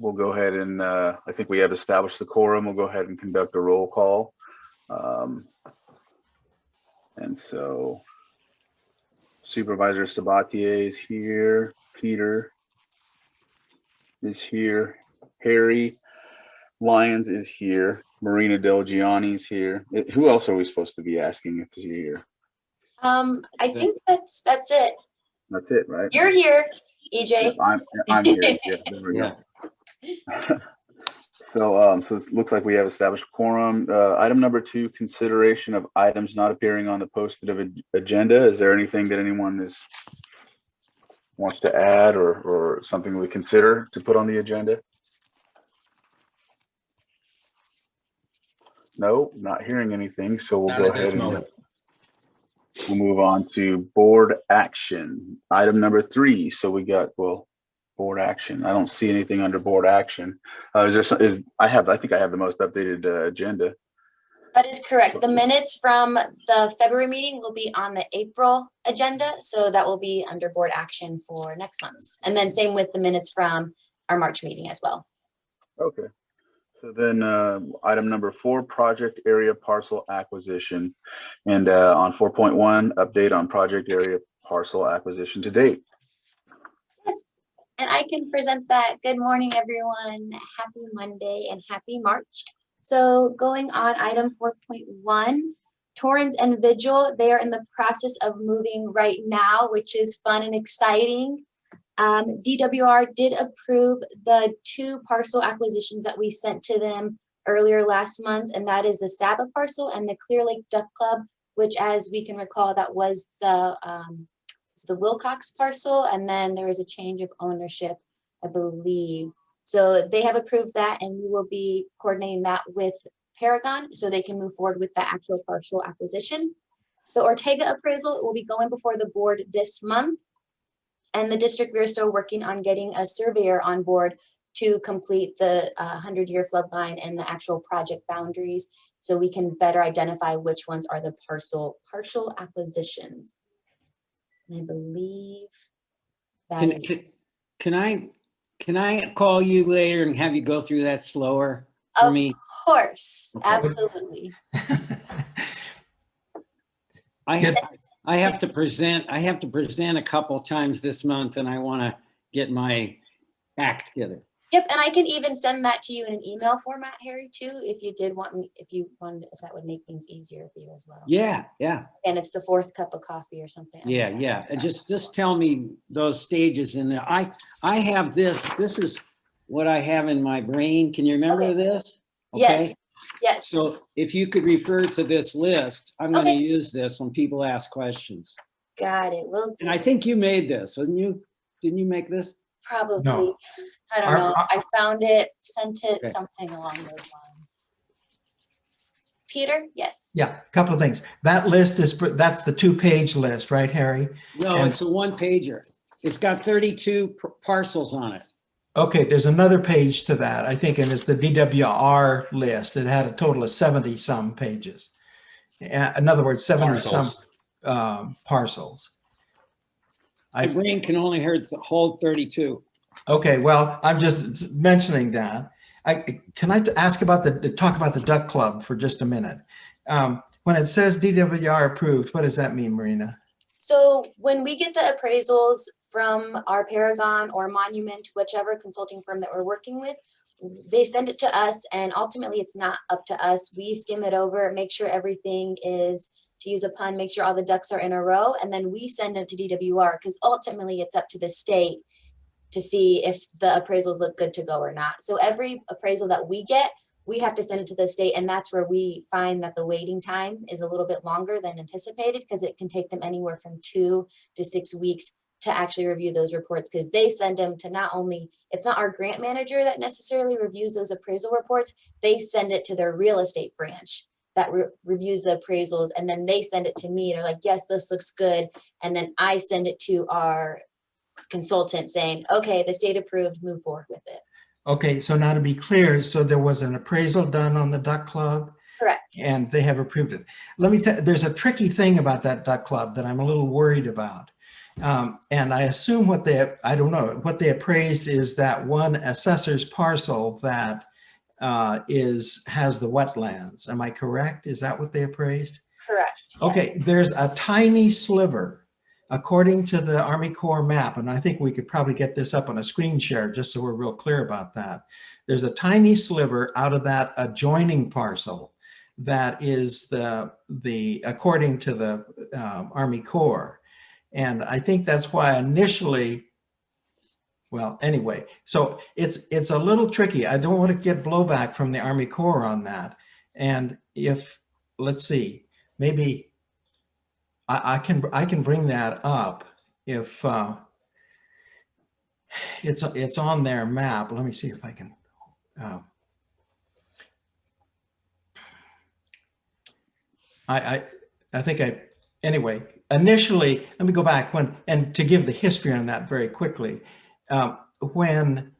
we'll go ahead and, I think we have established the quorum. We'll go ahead and conduct a roll call. And so Supervisor Sabatier is here. Peter is here. Harry Lyons is here. Marina Del Gianni is here. Who else are we supposed to be asking if you're here? I think that's it. That's it, right? You're here, EJ. Yep, I'm here. Yeah, there we go. So it looks like we have established quorum. Item number 2, consideration of items not appearing on the posted agenda. Is there anything that anyone wants to add or something we consider to put on the agenda? No, not hearing anything. So we'll go ahead and we'll move on to board action. Item number 3. So we got, well, board action. I don't see anything under board action. I think I have the most updated agenda. That is correct. The minutes from the February meeting will be on the April agenda. So that will be under board action for next month. And then same with the minutes from our March meeting as well. Okay. So then item number 4, project area parcel acquisition. And on 4.1, update on project area parcel acquisition to date. Yes, and I can present that. Good morning, everyone. Happy Monday and happy March. So going on item 4.1, Torrance and Vigil, they are in the process of moving right now, which is fun and exciting. DWR did approve the 2 parcel acquisitions that we sent to them earlier last month, and that is the Saba parcel and the Clear Lake Duck Club, which, as we can recall, that was the Wilcox parcel, and then there was a change of ownership, I believe. So they have approved that, and we will be coordinating that with Paragon so they can move forward with the actual parcel acquisition. The Ortega appraisal will be going before the board this month. And the district, we're still working on getting a surveyor on board to complete the 100-year flood line and the actual project boundaries so we can better identify which ones are the partial acquisitions. And I believe that can I call you later and have you go through that slower for me? Of course, okay. Absolutely. I have to present a couple times this month, and I want to get my act together. Yep, and I can even send that to you in an email format, Harry, too, if you did want me, if that would make things easier for you as well. Yeah, yeah. And it's the 4th cup of coffee or something. Yeah, yeah. And just tell me those stages in there. I have this. This is what I have in my brain. Can you remember this? Okay. Yes. Yes. So if you could refer to this list, I'm going to use this when people ask questions. Got it. Will do. And I think you made this, didn't you? Didn't you make this? Probably. No. I don't know. I found it, sent it, something along those lines. Peter, yes. Yeah, a couple of things. That list that's the 2-page list, right, Harry? No, it's a 1-pager. It's got 32 parcels on it. Okay, there's another page to that, I think, and it's the DWR list. It had a total of 70-some pages. In other words, 70-some parcels. My brain can only hold 32. Okay, well, I'm just mentioning that. Can I talk about the Duck Club for just a minute? When it says DWR approved, what does that mean, Marina? So when we get the appraisals from our Paragon or Monument, whichever consulting firm that we're working with, they send it to us, and ultimately it's not up to us. We skim it over, make sure everything is, to use a pun, make sure all the ducks are in a row, and then we send it to DWR, because ultimately it's up to the state to see if the appraisals look good to go or not. So every appraisal that we get, we have to send it to the state, and that's where we find that the waiting time is a little bit longer than anticipated, because it can take them anywhere from 2 to 6 weeks to actually review those reports, because they send them to not only, it's not our grant manager that necessarily reviews those appraisal reports, they send it to their real estate branch that reviews the appraisals, and then they send it to me. They're like, yes, this looks good. And then I send it to our consultant saying, okay, the state approved, move forward with it. Okay, so now to be clear, so there was an appraisal done on the Duck Club? Correct. And they have approved it. Let me tell you, there's a tricky thing about that Duck Club that I'm a little worried about. And I assume I don't know, what they appraised is that one assessor's parcel that has the wetlands. Am I correct? Is that what they appraised? Correct. Yes. Okay, there's a tiny sliver, according to the Army Corps map, and I think we could probably get this up on a screen share just so we're real clear about that. There's a tiny sliver out of that adjoining parcel that is according to the Army Corps. And I think that's why initially, well, anyway, so it's a little tricky. I don't want to get blowback from the Army Corps on that. And if, let's see, maybe I can bring that up if it's on their map. Let me see if I can. I think anyway, initially, let me go back and to give the history on that very quickly. When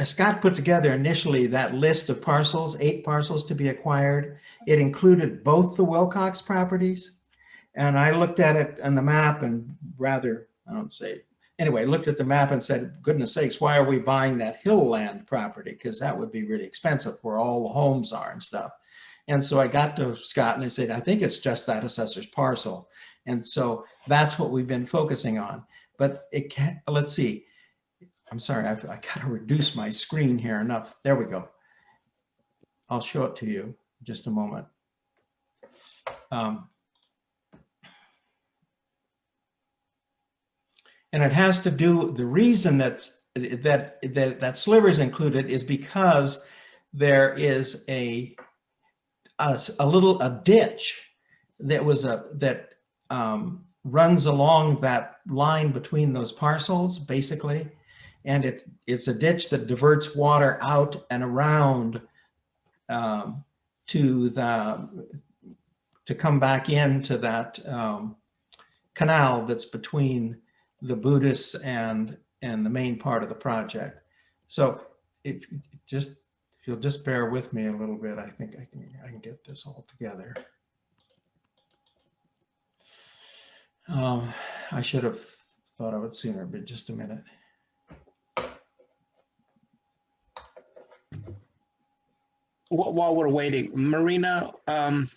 Scott put together initially that list of parcels, 8 parcels to be acquired, it included both the Wilcox properties. And I looked at it on the map and looked at the map and said, goodness sakes, why are we buying that hill land property? Because that would be really expensive where all the homes are and stuff. And so I got to Scott and I said, I think it's just that assessor's parcel. And so that's what we've been focusing on. But it can't, let's see. I'm sorry, I got to reduce my screen here enough. There we go. I'll show it to you in just a moment. And it has to do, the reason that sliver is included is because there is a ditch that runs along that line between those parcels, basically. And it's a ditch that diverts water out and around to come back into that canal that's between the Buddhists and the main part of the project. So if you'll just bear with me a little bit, I think I can get this all together. I should have thought of it sooner, but just a minute. While we're waiting, Marina, I'm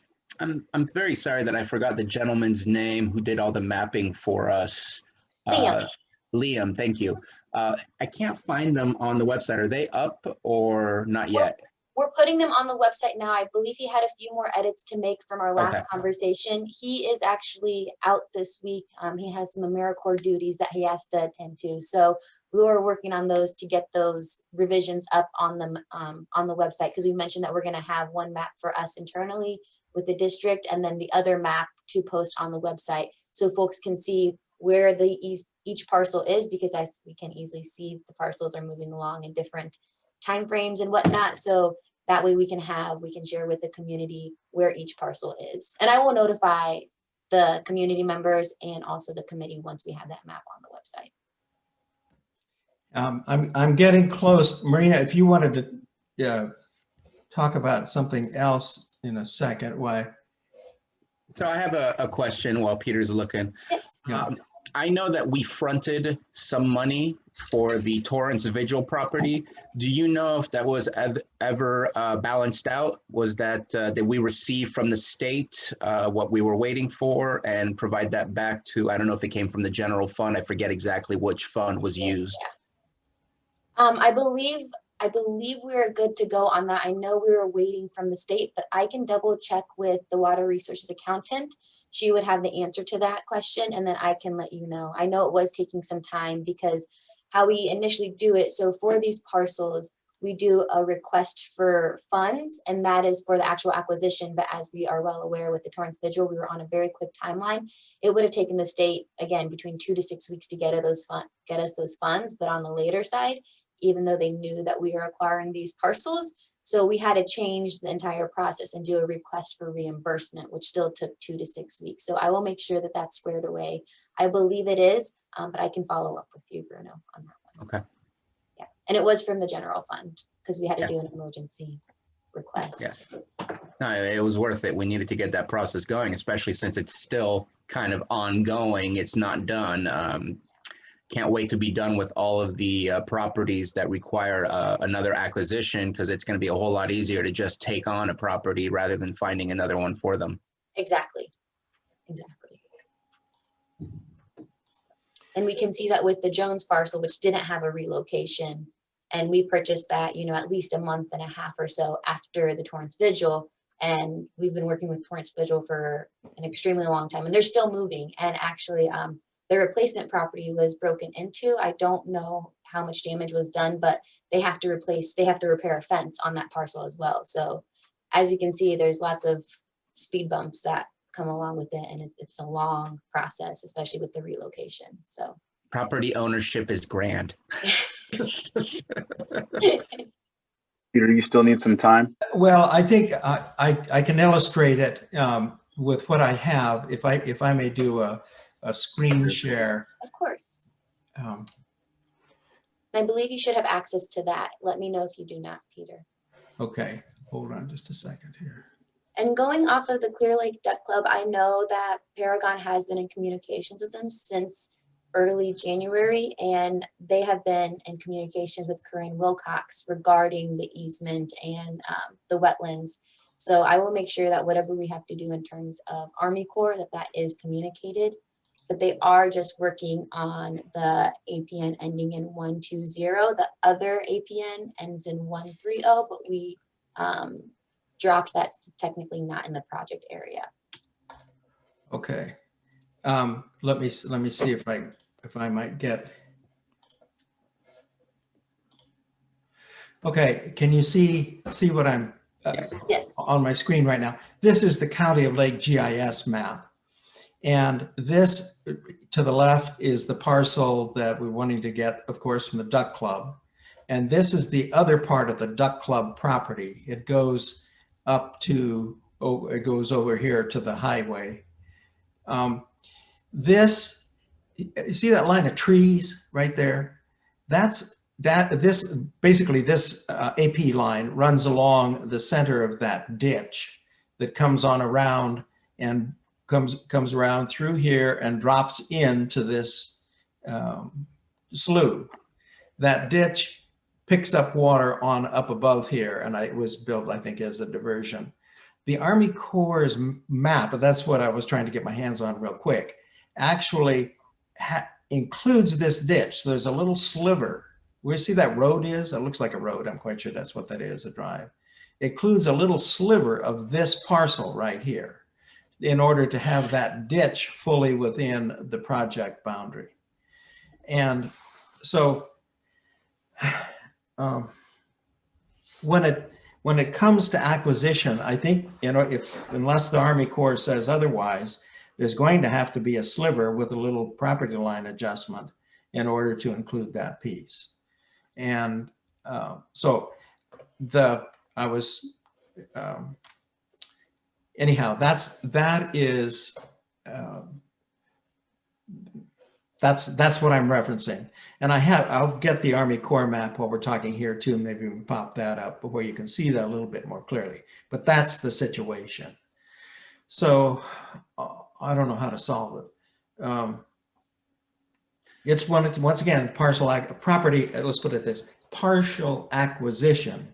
very sorry that I forgot the gentleman's name who did all the mapping for us. Liam. Liam, thank you. I can't find them on the website. Are they up or not yet? We're putting them on the website now. I believe he had a few more edits to make from our last Okay. conversation. He is actually out this week. He has some AmeriCorps duties that he has to attend to. So we were working on those to get those revisions up on the website, because we mentioned that we're going to have one map for us internally with the district and then the other map to post on the website so folks can see where each parcel is, because we can easily see the parcels are moving along in different timeframes and whatnot. So that way we can share with the community where each parcel is. And I will notify the community members and also the committee once we have that map on the website. I'm getting close. Marina, if you wanted to talk about something else in a second, why? So I have a question while Peter's looking. Yes. I know that we fronted some money for the Torrance Vigil property. Do you know if that was ever balanced out? Was that we received from the state what we were waiting for and provide that back to, I don't know if it came from the general fund. I forget exactly which fund was used. Yeah. I believe we are good to go on that. I know we were waiting from the state, but I can double check with the water resources accountant. She would have the answer to that question, and then I can let you know. I know it was taking some time because how we initially do it. So for these parcels, we do a request for funds, and that is for the actual acquisition. But as we are well aware with the Torrance Vigil, we were on a very quick timeline. It would have taken the state, again, between 2 to 6 weeks to get us those funds. But on the later side, even though they knew that we were acquiring these parcels, so we had to change the entire process and do a request for reimbursement, which still took 2 to 6 weeks. So I will make sure that that's squared away. I believe it is, but I can follow up with you, Bruno, on that one. Okay. Yeah, and it was from the general fund because we had to do an emergency. request. No, it was worth it. We needed to get that process going, especially since it's still kind of ongoing. It's not done. Can't wait to be done with all of the properties that require another acquisition, because it's going to be a whole lot easier to just take on a property rather than finding another one for them. Exactly. And we can see that with the Jones parcel, which didn't have a relocation. And we purchased that, you know, at least a month and a half or so after the Torrance Vigil. And we've been working with Torrance Vigil for an extremely long time, and they're still moving. And actually, the replacement property was broken into. I don't know how much damage was done, but they have to repair a fence on that parcel as well. So as you can see, there's lots of speed bumps that come along with it, and it's a long process, especially with the relocation. So Property ownership is grand. Peter, you still need some time? Well, I think I can illustrate it with what I have. If I may do a screen share. of course, I believe you should have access to that. Let me know if you do not, Peter. Okay, hold on just a second here. And going off of the Clear Lake Duck Club, I know that Paragon has been in communications with them since early January, and they have been in communications with Corinne Wilcox regarding the easement and the wetlands. So I will make sure that whatever we have to do in terms of Army Corps, that is communicated. But they are just working on the APN ending in 120. The other APN ends in 130, but we dropped that. It's technically not in the project area. Okay, let me see if I might get. Okay, can you see what I'm Yes. on my screen right now? This is the County of Lake GIS map. And this to the left is the parcel that we're wanting to get, of course, from the Duck Club. And this is the other part of the Duck Club property. It goes up to, it goes over here to the highway. This, you see that line of trees right there? This AP line runs along the center of that ditch that comes on around and comes around through here and drops into this slough. That ditch picks up water on up above here, and it was built, I think, as a diversion. The Army Corps' map, but that's what I was trying to get my hands on real quick, actually includes this ditch. So there's a little sliver. Where you see that road is? It looks like a road. I'm quite sure that's what that is, a drive. It includes a little sliver of this parcel right here in order to have that ditch fully within the project boundary. And so when it comes to acquisition, I think, you know, unless the Army Corps says otherwise, there's going to have to be a sliver with a little property line adjustment in order to include that piece. And anyhow, that's what I'm referencing. And I'll get the Army Corps map while we're talking here too. Maybe we can pop that up where you can see that a little bit more clearly. But that's the situation. So I don't know how to solve it. It's once again property. Let's put it this: partial acquisition.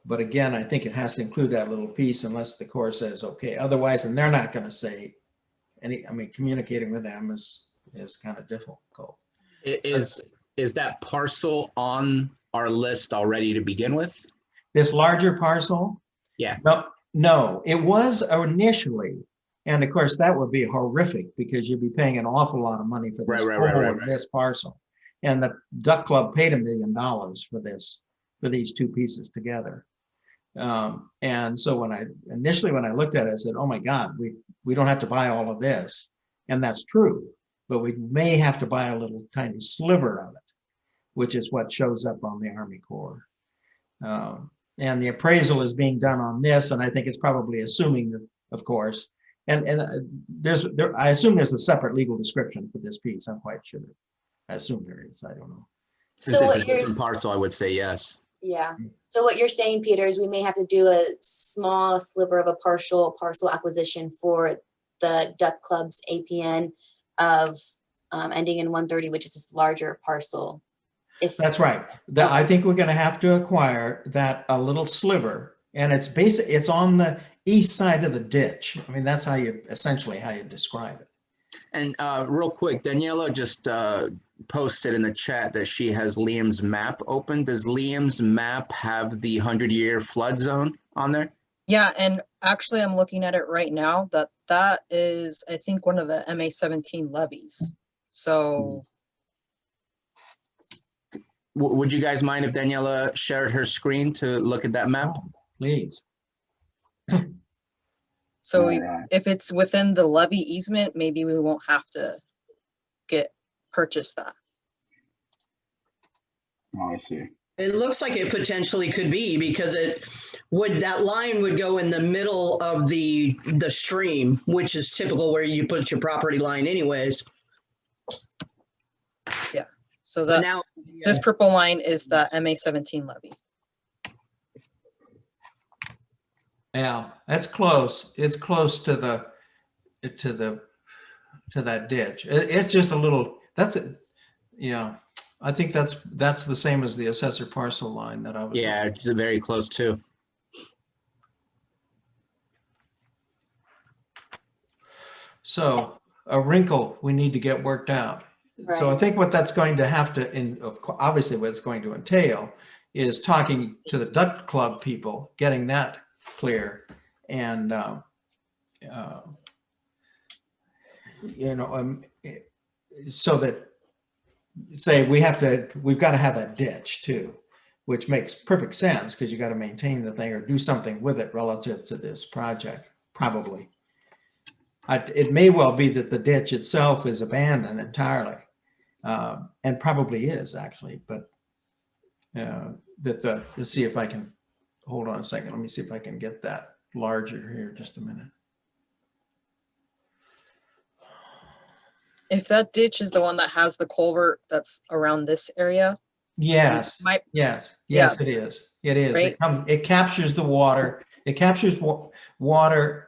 But again, I think it has to include that little piece unless the Corps says okay. Otherwise, and they're not going to say any. I mean, communicating with them is kind of difficult. Is that parcel on our list already to begin with? This larger parcel? Yeah. No, it was initially. And of course, that would be horrific because you'd be paying an awful lot of money for this this parcel. And the Duck Club paid $1 million for these two pieces together. And so when I looked at it, I said, oh my God, we don't have to buy all of this. And that's true, but we may have to buy a little tiny sliver of it, which is what shows up on the Army Corps. And the appraisal is being done on this, and I think it's probably assuming that, of course, and I assume there's a separate legal description for this piece. I'm quite sure. I assume there is. I don't know. Since So it's a different parcel, I would say yes. Yeah. So what you're saying, Peter, is we may have to do a small sliver of a parcel acquisition for the Duck Club's APN of ending in 130, which is this larger parcel. If That's right. I think we're going to have to acquire that a little sliver, and it's on the east side of the ditch. I mean, that's essentially how you describe it. And real quick, Daniela just posted in the chat that she has Liam's map open. Does Liam's map have the 100-year flood zone on there? Yeah, and actually I'm looking at it right now. That is, I think, one of the MA-17 levies. So Would you guys mind if Daniela shared her screen to look at that map? Please. so All right. if it's within the levy easement, maybe we won't have to purchase that. Oh, I see. It looks like it potentially could be because that line would go in the middle of the stream, which is typical where you put your property line anyways. Yeah. So But now, this purple line is the MA-17 levy. Yeah, that's close. It's close to that ditch. It's just a little. Yeah. I think that's the same as the assessor parcel line that I was. Yeah, it's very close too. So a wrinkle we need to get worked out. So I Right. think what that's going to have to, obviously what it's going to entail is talking to the Duck Club people, getting that clear, and so that say we've got to have that ditch too, which makes perfect sense because you got to maintain the thing or do something with it relative to this project, probably. It may well be that the ditch itself is abandoned entirely, and probably is actually, but let's see if I can, hold on a second. Let me see if I can get that larger here, just a minute. If that ditch is the one that has the culvert that's around this area. Yes, Might, yes, Yeah. it is. It is. Right. It captures the water. It captures water.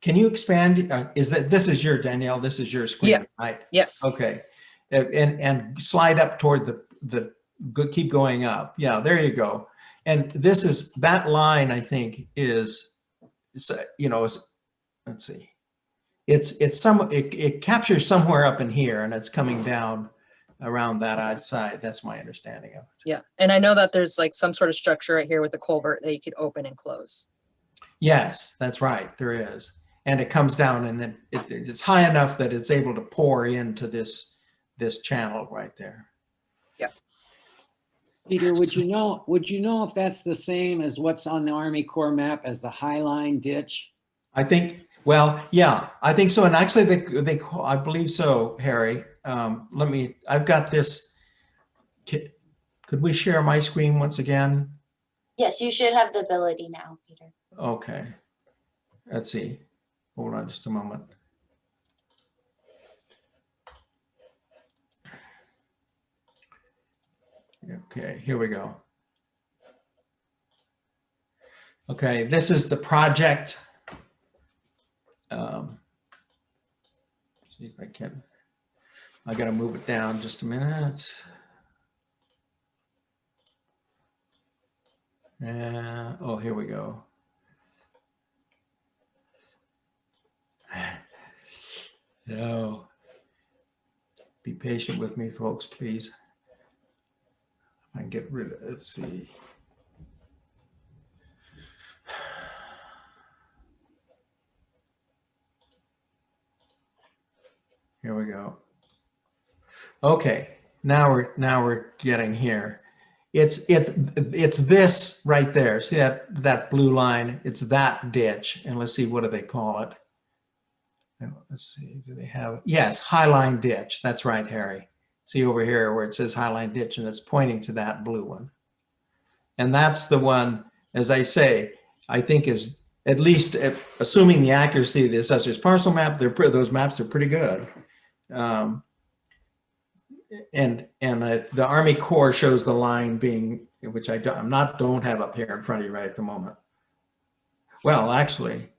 Can you expand? This is your, Danielle, this is your screen, Yeah. right? yes. Okay. And slide up toward keep going up. Yeah, there you go. And that line, I think, let's see. It captures somewhere up in here and it's coming down around that outside. That's my understanding of it. Yeah. And I know that there's like some sort of structure right here with the culvert that you could open and close. Yes, that's right. There is. And it comes down and then it's high enough that it's able to pour into this channel right there. Yeah. Peter, would you know if that's the same as what's on the Army Corps map as the High Line ditch? I think, well, yeah, I think so. And actually I believe so, Harry. I've got this. Could we share my screen once again? Yes, you should have the ability now, Peter. Okay. Let's see. Hold on just a moment. Okay, here we go. Okay, this is the project. See if I can. I got to move it down just a minute. Oh, here we go. No. Be patient with me, folks, please. I can get rid of, let's see. Here we go. Okay, now we're getting here. It's this right there. See that blue line? It's that ditch. And let's see, what do they call it? And let's see, do they have, yes, Highline ditch. That's right, Harry. See over here where it says Highline ditch and it's pointing to that blue one. And that's the one, as I say, I think is, at least assuming the accuracy of the assessor's parcel map, those maps are pretty good. the Army Corps shows the line being, which don't have up here in front of you right at the moment. Well, actually,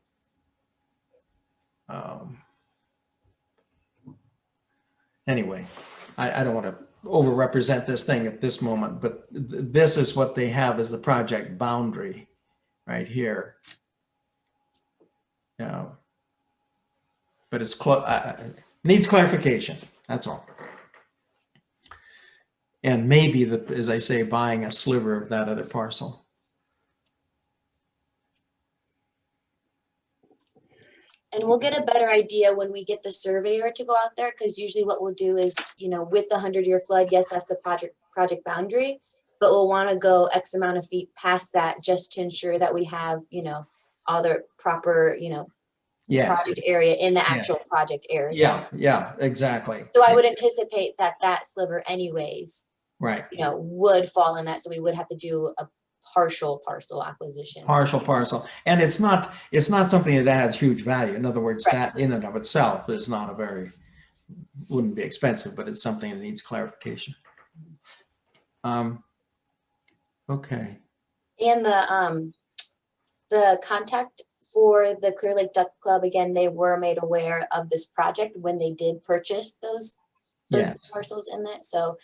anyway, I don't want to overrepresent this thing at this moment, but this is what they have as the project boundary right here. Yeah. But it's needs clarification. That's all. And maybe, as I say, buying a sliver of that other parcel. And we'll get a better idea when we get the surveyor to go out there, because usually what we'll do is, you know, with the 100-year flood, yes, that's the project boundary, but we'll want to go X amount of feet past that just to ensure that we have, you know, all the proper, you know, Yes. project area in the actual project area. Yeah, exactly. So I would anticipate that that sliver anyways, Right. you know, would fall in that. So we would have to do a partial parcel acquisition. Partial parcel. And it's not something that adds huge value. In other words, Right. that in and of itself is not wouldn't be expensive, but it's something that needs clarification. Okay. And the contact for the Clear Lake Duck Club, again, they were made aware of this project when they did purchase those Yes. parcels in it. So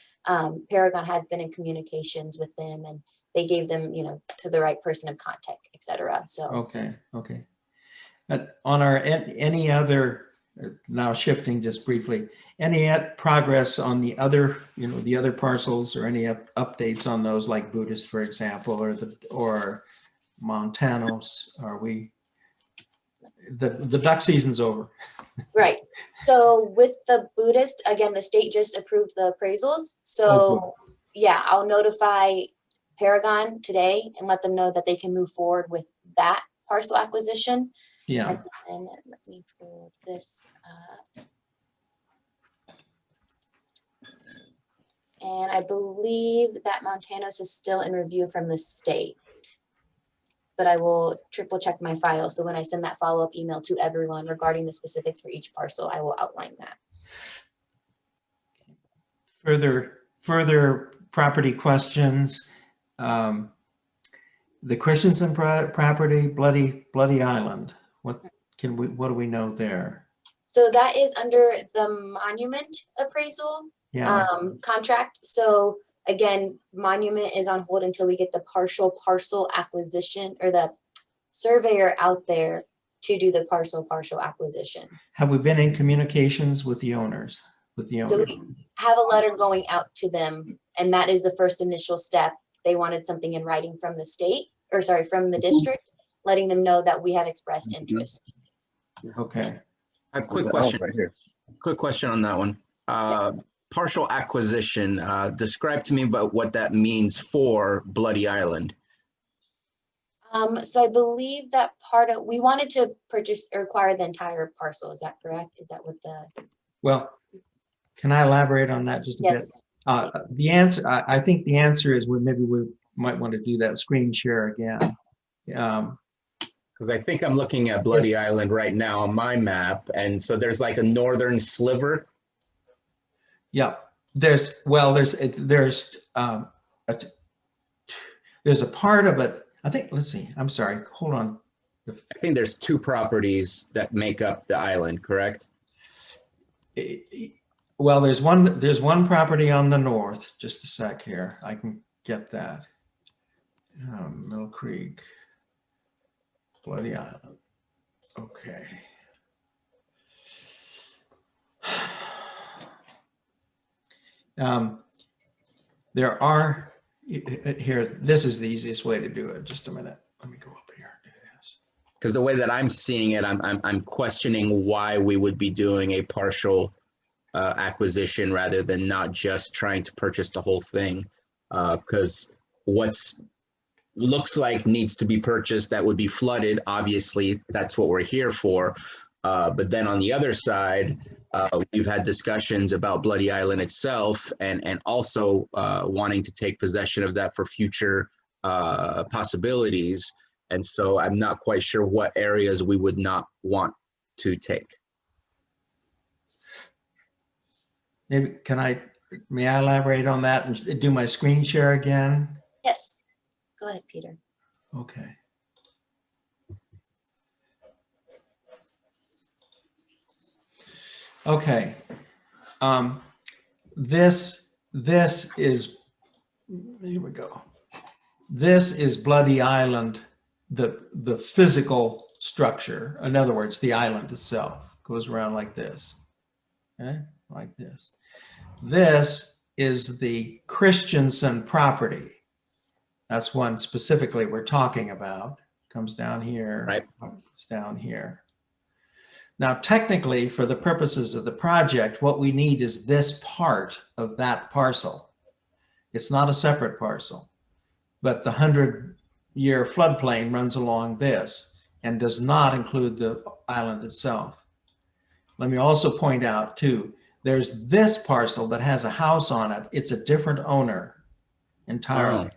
Paragon has been in communications with them, and they gave them, you know, to the right person of contact, et cetera. So Okay. On our any other, now shifting just briefly, any progress on the other, you know, the other parcels, or any updates on those, like Buddhist, for example, or Montanos? Are we? The duck season's over. right. So with the Buddhist, again, the state just approved the appraisals. So yeah, I'll notify Paragon today and let them know that they can move forward with that parcel acquisition. Yeah. And let me pull this up. And I believe that Montanos is still in review from the state, but I will triple check my file. So when I send that follow-up email to everyone regarding the specifics for each parcel, I will outline that. Further property questions. The Christensen property, Bloody Island. What do we know there? So that is under the monument appraisal contract. So again, monument is on hold until we get the partial parcel acquisition, or the surveyor out there to do the partial acquisitions. Have we been in communications with the owners? So we have a letter going out to them, and that is the first initial step. They wanted something in writing from the state, or sorry, from the district, letting them know that we have expressed interest. Okay. A quick question. Right here. Quick question on that one. Partial acquisition. Describe to me about what that means for Bloody Island. So I believe that we wanted to purchase or acquire the entire parcel. Is that correct? Is that what the? Well, can I elaborate on that just a bit? Yes. The answer, I think the answer is maybe we might want to do that screen share again. Because I think I'm looking at Bloody Island right now on my map, and so there's like a northern sliver. Yeah, there's a part of it. I think, let's see, I'm sorry, hold on. I think there's two properties that make up the island, correct? Well, there's one property on the north. Just a sec here. I can get that. Mill Creek, Bloody Island. Okay. There are here. This is the easiest way to do it. Just a minute. Let me go up here and do this. Because the way that I'm seeing it, I'm questioning why we would be doing a partial acquisition rather than not just trying to purchase the whole thing. Because what's looks like needs to be purchased that would be flooded, obviously that's what we're here for. But then on the other side, we've had discussions about Bloody Island itself, and also wanting to take possession of that for future possibilities. And so I'm not quite sure what areas we would not want to take. Maybe can I may I elaborate on that and do my screen share again? Yes, go ahead, Peter. Okay. Okay. This is, here we go. This is Bloody Island, the physical structure. In other words, the island itself goes around like this, okay? Like this. This is the Christensen property. That's one specifically we're talking about. Comes down here, Right. comes down here. Now, technically, for the purposes of the project, what we need is this part of that parcel. It's not a separate parcel, but the 100-year floodplain runs along this and does not include the island itself. Let me also point out too, there's this parcel that has a house on it. It's a different owner entirely. Oh.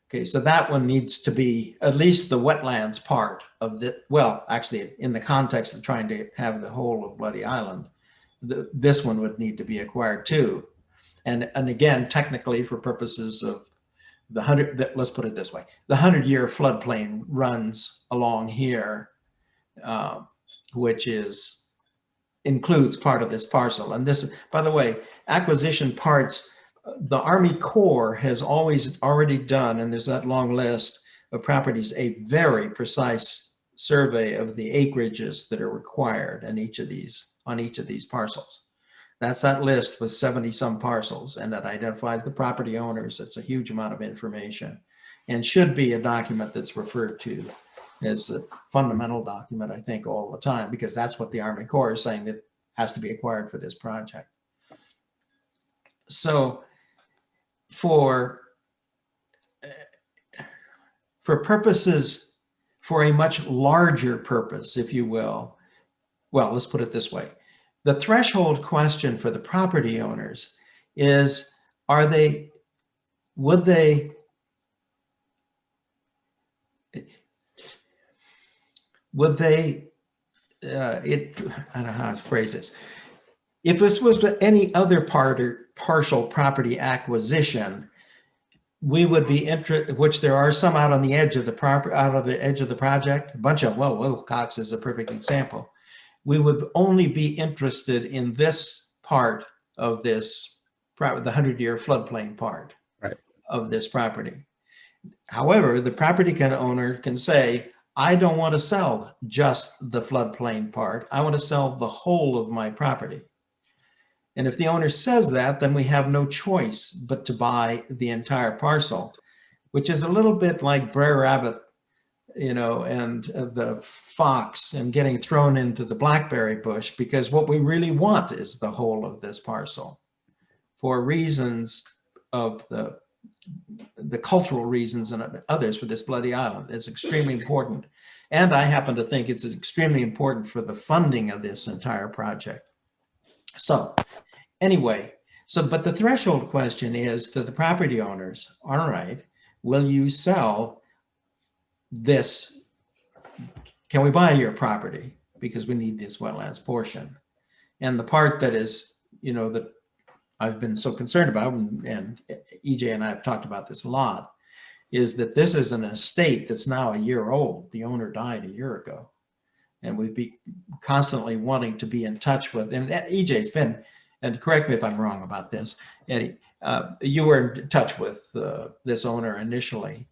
Okay, so that one needs to be at least the wetlands part of the, well, actually in the context of trying to have the whole of Bloody Island, this one would need to be acquired too. And again, technically for purposes of the 100, let's put it this way, the 100-year floodplain runs along here, which includes part of this parcel. And this, by the way, acquisition parts, the Army Corps has already done, and there's that long list of properties, a very precise survey of the acreages that are required in each of these, on each of these parcels. That's that list with 70 some parcels, and that identifies the property owners. It's a huge amount of information and should be a document that's referred to as a fundamental document, I think, all the time, because that's what the Army Corps is saying that has to be acquired for this project. So for purposes, for a much larger purpose, if you will, well, let's put it this way. The threshold question for the property owners is, would they I don't know how to phrase this. If this was any other part or partial property acquisition, we would be interested, which there are some out on the edge of the project, a bunch of, well, Wilcox is a perfect example. We would only be interested in this part of this, the 100-year floodplain part of this property. However, the property owner can say, I don't want to sell just the floodplain part. I want to sell the whole of my property. And if the owner says that, then we have no choice but to buy the entire parcel, which is a little bit like Brer Rabbit, you know, and the fox and getting thrown into the blackberry bush, because what we really want is the whole of this parcel for reasons of the cultural reasons and others for this Bloody Island. It's extremely important. And I happen to think it's extremely important for the funding of this entire project. So anyway, but the threshold question is to the property owners, all right, will you sell this? Can we buy your property? Because we need this wetlands portion. And the part that is, you know, that I've been so concerned about, and EJ and I have talked about this a lot, is that this is an estate that's now a year old. The owner died a year ago. And we'd be constantly wanting to be in touch with, and EJ's been, and correct me if I'm wrong about this, Eddie, you were in touch with this owner initially.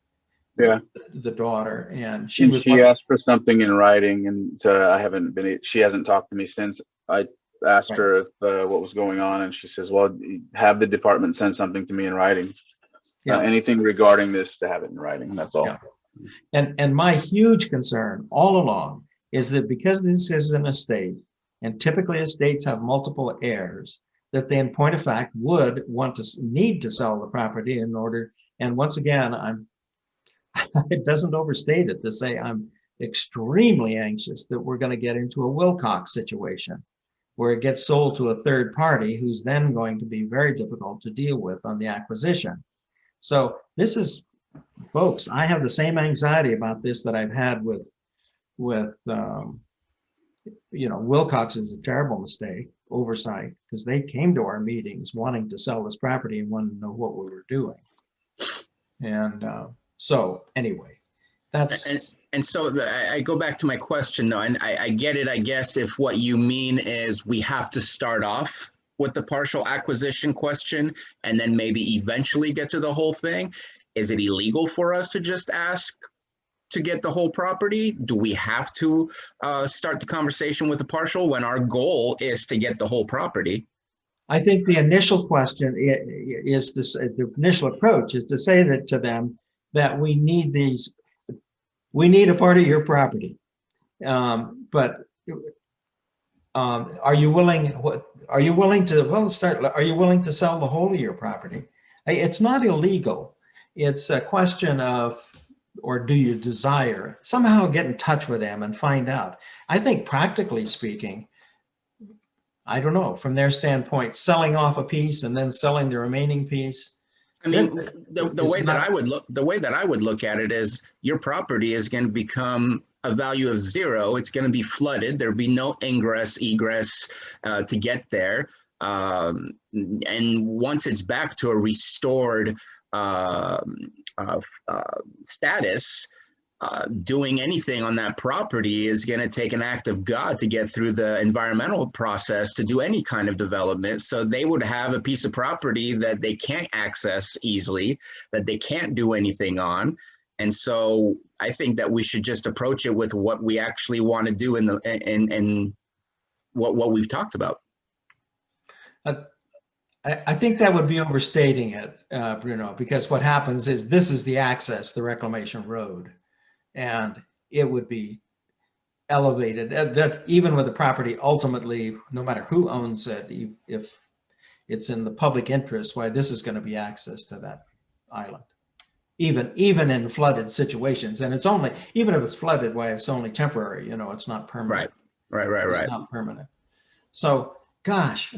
Yeah. The daughter, and she asked for something in writing, and she hasn't talked to me since. I asked her if what was going on, and she says, well, have the department send something to me in writing. Yeah. Anything regarding this, to have it in writing, that's all. Yeah. And my huge concern all along is that because this is an estate, and typically estates have multiple heirs, that they in point of fact would need to sell the property in order, and once again, it doesn't overstate it to say I'm extremely anxious that we're going to get into a Wilcox situation where it gets sold to a third party who's then going to be very difficult to deal with on the acquisition. So this is, folks, I have the same anxiety about this that I've had with you know, Wilcox is a terrible mistake. oversight, because they came to our meetings wanting to sell this property and wanted to know what we were doing. And so anyway, that's. And so I go back to my question though, and I get it, I guess, if what you mean is we have to start off with the partial acquisition question and then maybe eventually get to the whole thing. Is it illegal for us to just ask to get the whole property? Do we have to start the conversation with the partial when our goal is to get the whole property? I think the initial question is to say, the initial approach is to say that to them that we need these, we need a part of your property. But are you willing, are you willing to, well, let's start, are you willing to sell the whole of your property? It's not illegal. It's a question of, or do you desire, somehow get in touch with them and find out. I think practically speaking, I don't know, from their standpoint, selling off a piece and then selling the remaining piece. I mean, the way that I would look at it is your property is going to become a value of 0. It's going to be flooded. There'll be no ingress, egress to get there. And once it's back to a restored status, doing anything on that property is going to take an act of God to get through the environmental process to do any kind of development. So they would have a piece of property that they can't access easily, that they can't do anything on. And so I think that we should just approach it with what we actually want to do and what we've talked about. I think that would be overstating it, Bruno, because what happens is this is the access, the reclamation road, and it would be elevated. That even with the property, ultimately, no matter who owns it, if it's in the public interest, why this is going to be access to that island, even in flooded situations. And it's only, even if it's flooded, why it's only temporary. You know, it's not permanent. Right. It's not permanent. So. Gosh,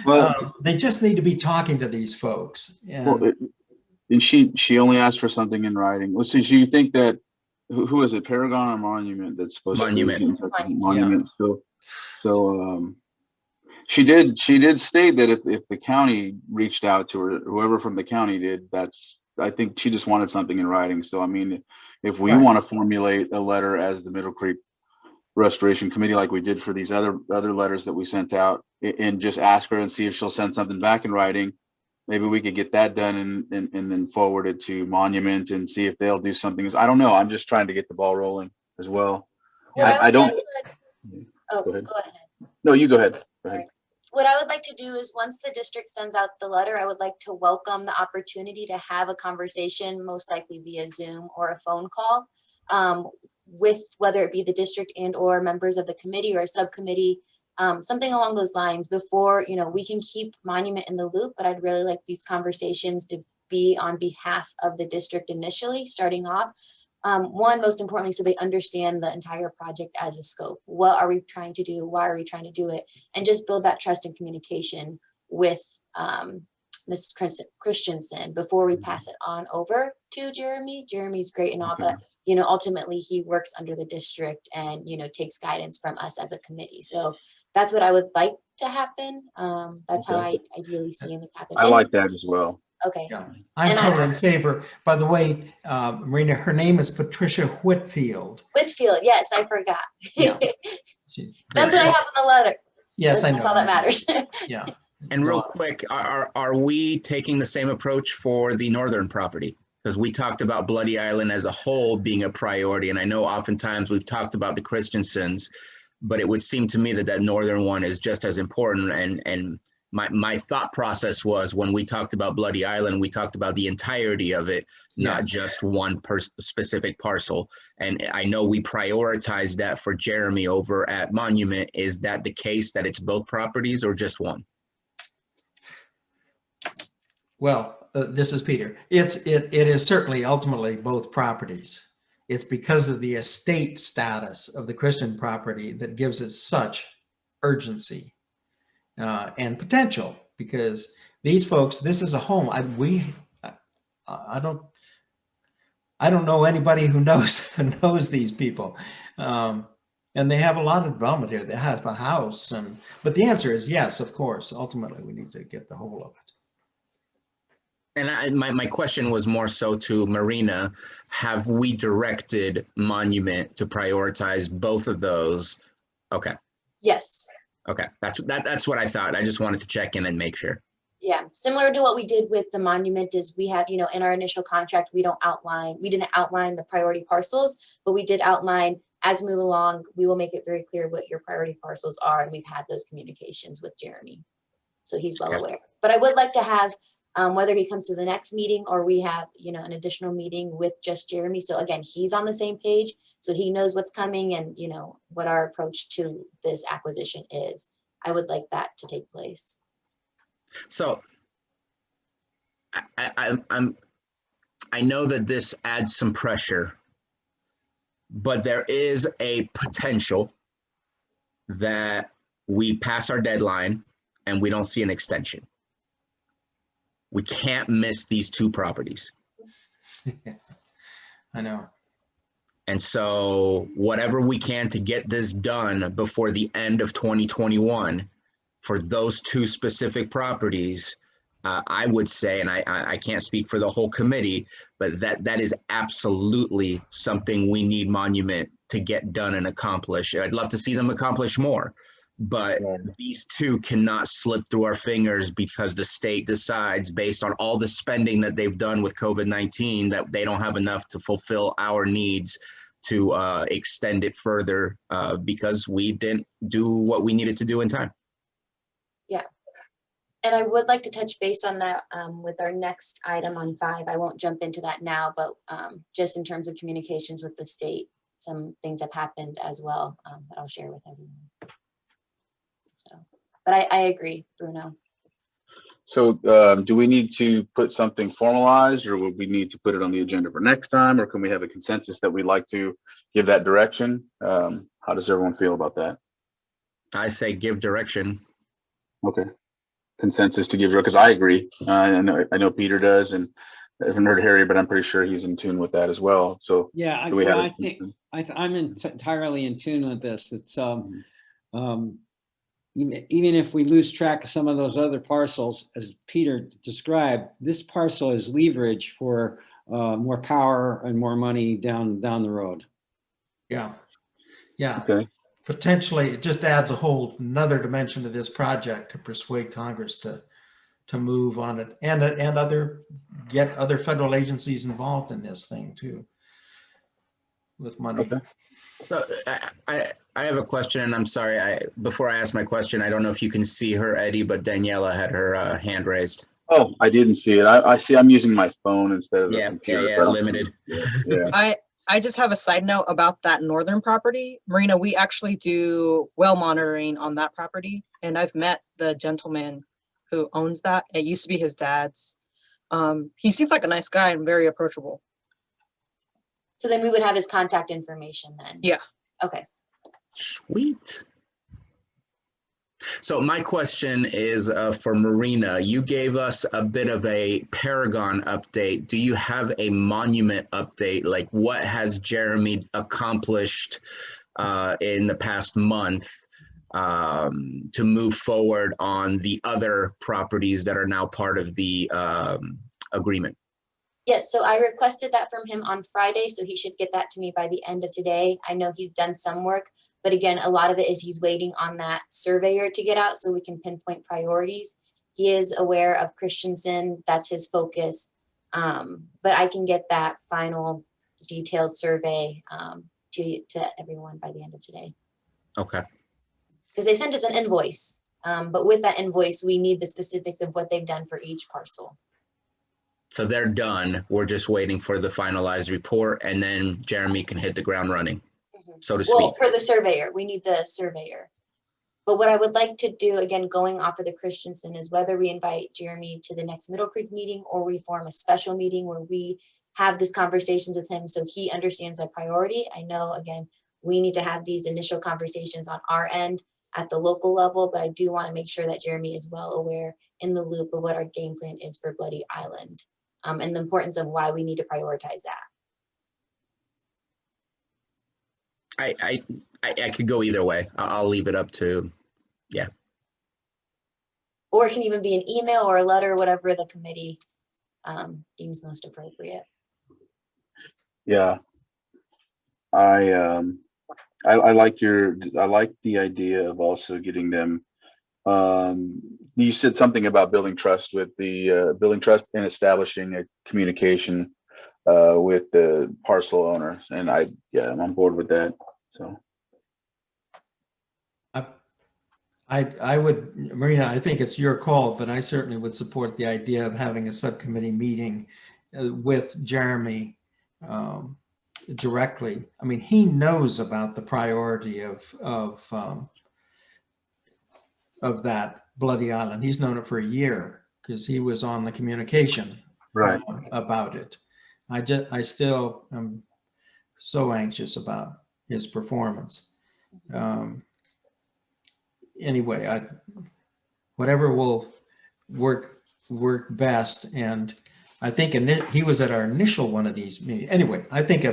Well, they just need to be talking to these folks. And, well, and she only asked for something in writing. Let's see. So you think that who is it, Paragon or Monument that's supposed Monument. to get in touch with Monument? Yeah. So she did state that if the county reached out to her, whoever from the county did, I think she just wanted something in writing. So I mean, if we want to formulate a letter as the Middle Creek Restoration Committee, like we did for these other letters that we sent out, and just ask her and see if she'll send something back in writing, maybe we could get that done and then forward it to Monument and see if they'll do something. I don't know. I'm just trying to get the ball rolling as well. I don't. Go ahead. No, you go ahead. Go ahead. What I would like to do is once the district sends out the letter, I would like to welcome the opportunity to have a conversation, most likely via Zoom or a phone call, with whether it be the district and or members of the committee or a subcommittee, something along those lines before, we can keep Monument in the loop, but I'd really like these conversations to be on behalf of the district initially, starting off. One, most importantly, so they understand the entire project as a scope. What are we trying to do? Why are we trying to do it? And just build that trust and communication with Mrs. Christensen before we pass it on over to Jeremy. Jeremy's great and all, but ultimately he works under the district and takes guidance from us as a committee. So that's what I would like to happen. That's how I ideally see this happen. I like that as well. Okay. Yeah, I'm totally in favor. By the way, Marina, her name is Patricia Whitfield. Whitfield, yes, I forgot. Yeah. That's what I have in the letter. Yes, I know. That's all that matters. Yeah. And real quick, are we taking the same approach for the northern property? Because we talked about Bloody Island as a whole being a priority. And I know oftentimes we've talked about the Christensens, but it would seem to me that that northern one is just as important. And my thought process was when we talked about Bloody Island, we talked about the entirety of it, not just one specific parcel. And I know we prioritized that for Jeremy over at Monument. Is that the case, that it's both properties or just one? Well, this is Peter. It is certainly ultimately both properties. It's because of the estate status of the Christian property that gives it such urgency and potential, because these folks, this is a home. I don't know anybody who knows these people. And they have a lot of development here. They have a house but the answer is yes, of course. Ultimately, we need to get the whole of it. And my question was more so to Marina. Have we directed Monument to prioritize both of those? Okay. Yes. Okay. That's what I thought. I just wanted to check in and make sure. Yeah, similar to what we did with the monument is we have, in our initial contract, we didn't outline the priority parcels, but we did outline as we move along, we will make it very clear what your priority parcels are. And we've had those communications with Jeremy. So he's well aware. But I would like to have, whether he comes to the next meeting or we have, an additional meeting with just Jeremy. So again, he's on the same page. So he knows what's coming and, what our approach to this acquisition is. I would like that to take place. So I know that this adds some pressure, but there is a potential that we pass our deadline and we don't see an extension. We can't miss these two properties. I know. And so whatever we can to get this done before the end of 2021 for those two specific properties, I would say, and I can't speak for the whole committee, but that is absolutely something we need Monument to get done and accomplish. I'd love to see them accomplish more, but these two cannot slip through our fingers because the state decides, based on all the spending that they've done with COVID-19, that they don't have enough to fulfill our needs to extend it further because we didn't do what we needed to do in time. Yeah. And I would like to touch base on that with our next item on 5. I won't jump into that now, but just in terms of communications with the state, some things have happened as well that I'll share with everyone. So, but I agree, Bruno. So do we need to put something formalized, or would we need to put it on the agenda for next time, or can we have a consensus that we'd like to give that direction? How does everyone feel about that? I say give direction. Okay. Consensus to give, because I agree. I know Peter does, and I haven't heard Harry, but I'm pretty sure he's in tune with that as well. So yeah, I think I'm entirely in tune with this. It's even if we lose track of some of those other parcels, as Peter described, this parcel is leverage for more power and more money down the road. Yeah. Yeah. Okay. Potentially, it just adds a whole another dimension to this project to persuade Congress to move on it and get other federal agencies involved in this thing too, with money. Okay. So I have a question, and I'm sorry, before I ask my question, I don't know if you can see her, Eddie, but Daniela had her hand raised. Oh, I didn't see it. I see. I'm using my phone instead of the computer. Yeah, limited. Yeah. I just have a side note about that northern property. Marina, we actually do well monitoring on that property. And I've met the gentleman who owns that. It used to be his dad's. He seems like a nice guy and very approachable. So then we would have his contact information then. Yeah. Okay. Sweet. So my question is for Marina. You gave us a bit of a Paragon update. Do you have a Monument update? Like, what has Jeremy accomplished in the past month to move forward on the other properties that are now part of the agreement? Yes, so I requested that from him on Friday, so he should get that to me by the end of today. I know he's done some work, but again, a lot of it is he's waiting on that surveyor to get out so we can pinpoint priorities. He is aware of Christensen, that's his focus, but I can get that final detailed survey to everyone by the end of today. Okay. Because they sent us an invoice, but with that invoice, we need the specifics of what they've done for each parcel. So they're done. We're just waiting for the finalized report, and then Jeremy can hit the ground running, so to speak. Well, for the surveyor, we need the surveyor. But what I would like to do, again, going off of the Christensen, is whether we invite Jeremy to the next Middle Creek meeting or we form a special meeting where we have these conversations with him so he understands the priority. I know, again, we need to have these initial conversations on our end at the local level, but I do want to make sure that Jeremy is well aware in the loop of what our game plan is for Bloody Island. And the importance of why we need to prioritize that. I could go either way. I'll leave it up to, Or it can even be an email or a letter, whatever the committee deems most appropriate. Yeah. I like the idea of also getting them. You said something about building trust with the building trust and establishing a communication with the parcel owners, and I'm on board with that. So I would, Marina, I think it's your call, but I certainly would support the idea of having a subcommittee meeting with Jeremy directly. I mean, he knows about the priority of that Bloody Island. He's known it for a year because he was on the communication right. About it. I still am so anxious about his performance. Anyway, whatever will work best. And I think he was at our initial one of these meetings. Anyway, I think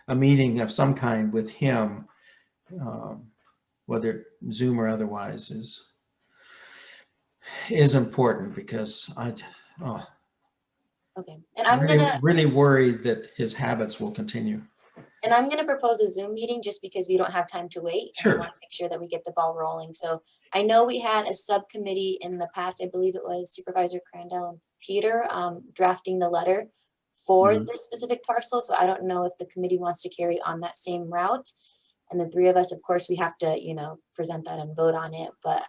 a meeting of some kind with him, whether Zoom or otherwise, is important because Okay, and I'm gonna really worried that his habits will continue. And I'm going to propose a Zoom meeting just because we don't have time to wait. And Sure. I want to make sure that we get the ball rolling. So I know we had a subcommittee in the past. I believe it was Supervisor Crandall and Peter drafting the letter for this specific parcel. So I don't know if the committee wants to carry on that same route. And the three of us, of course, we have to, present that and vote on it. But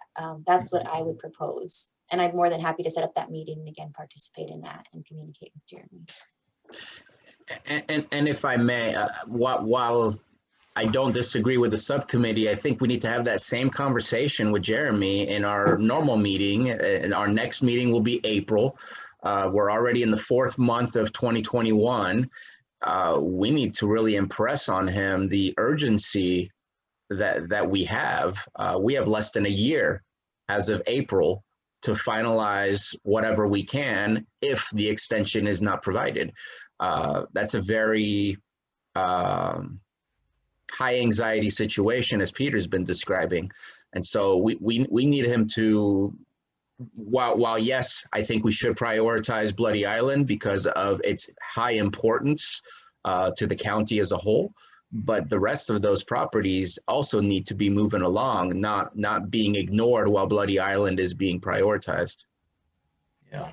that's what I would propose. And I'm more than happy to set up that meeting and again, participate in that and communicate with Jeremy. and if I may, while I don't disagree with the subcommittee, I think we need to have that same conversation with Jeremy in our normal meeting. And our next meeting will be April. We're already in the 4th month of 2021. We need to really impress on him the urgency that we have. We have less than a year as of April to finalize whatever we can if the extension is not provided. That's a very high anxiety situation, as Peter's been describing. And so we need him to, while yes, I think we should prioritize Bloody Island because of its high importance to the county as a whole, but the rest of those properties also need to be moving along, not being ignored while Bloody Island is being prioritized. Yeah.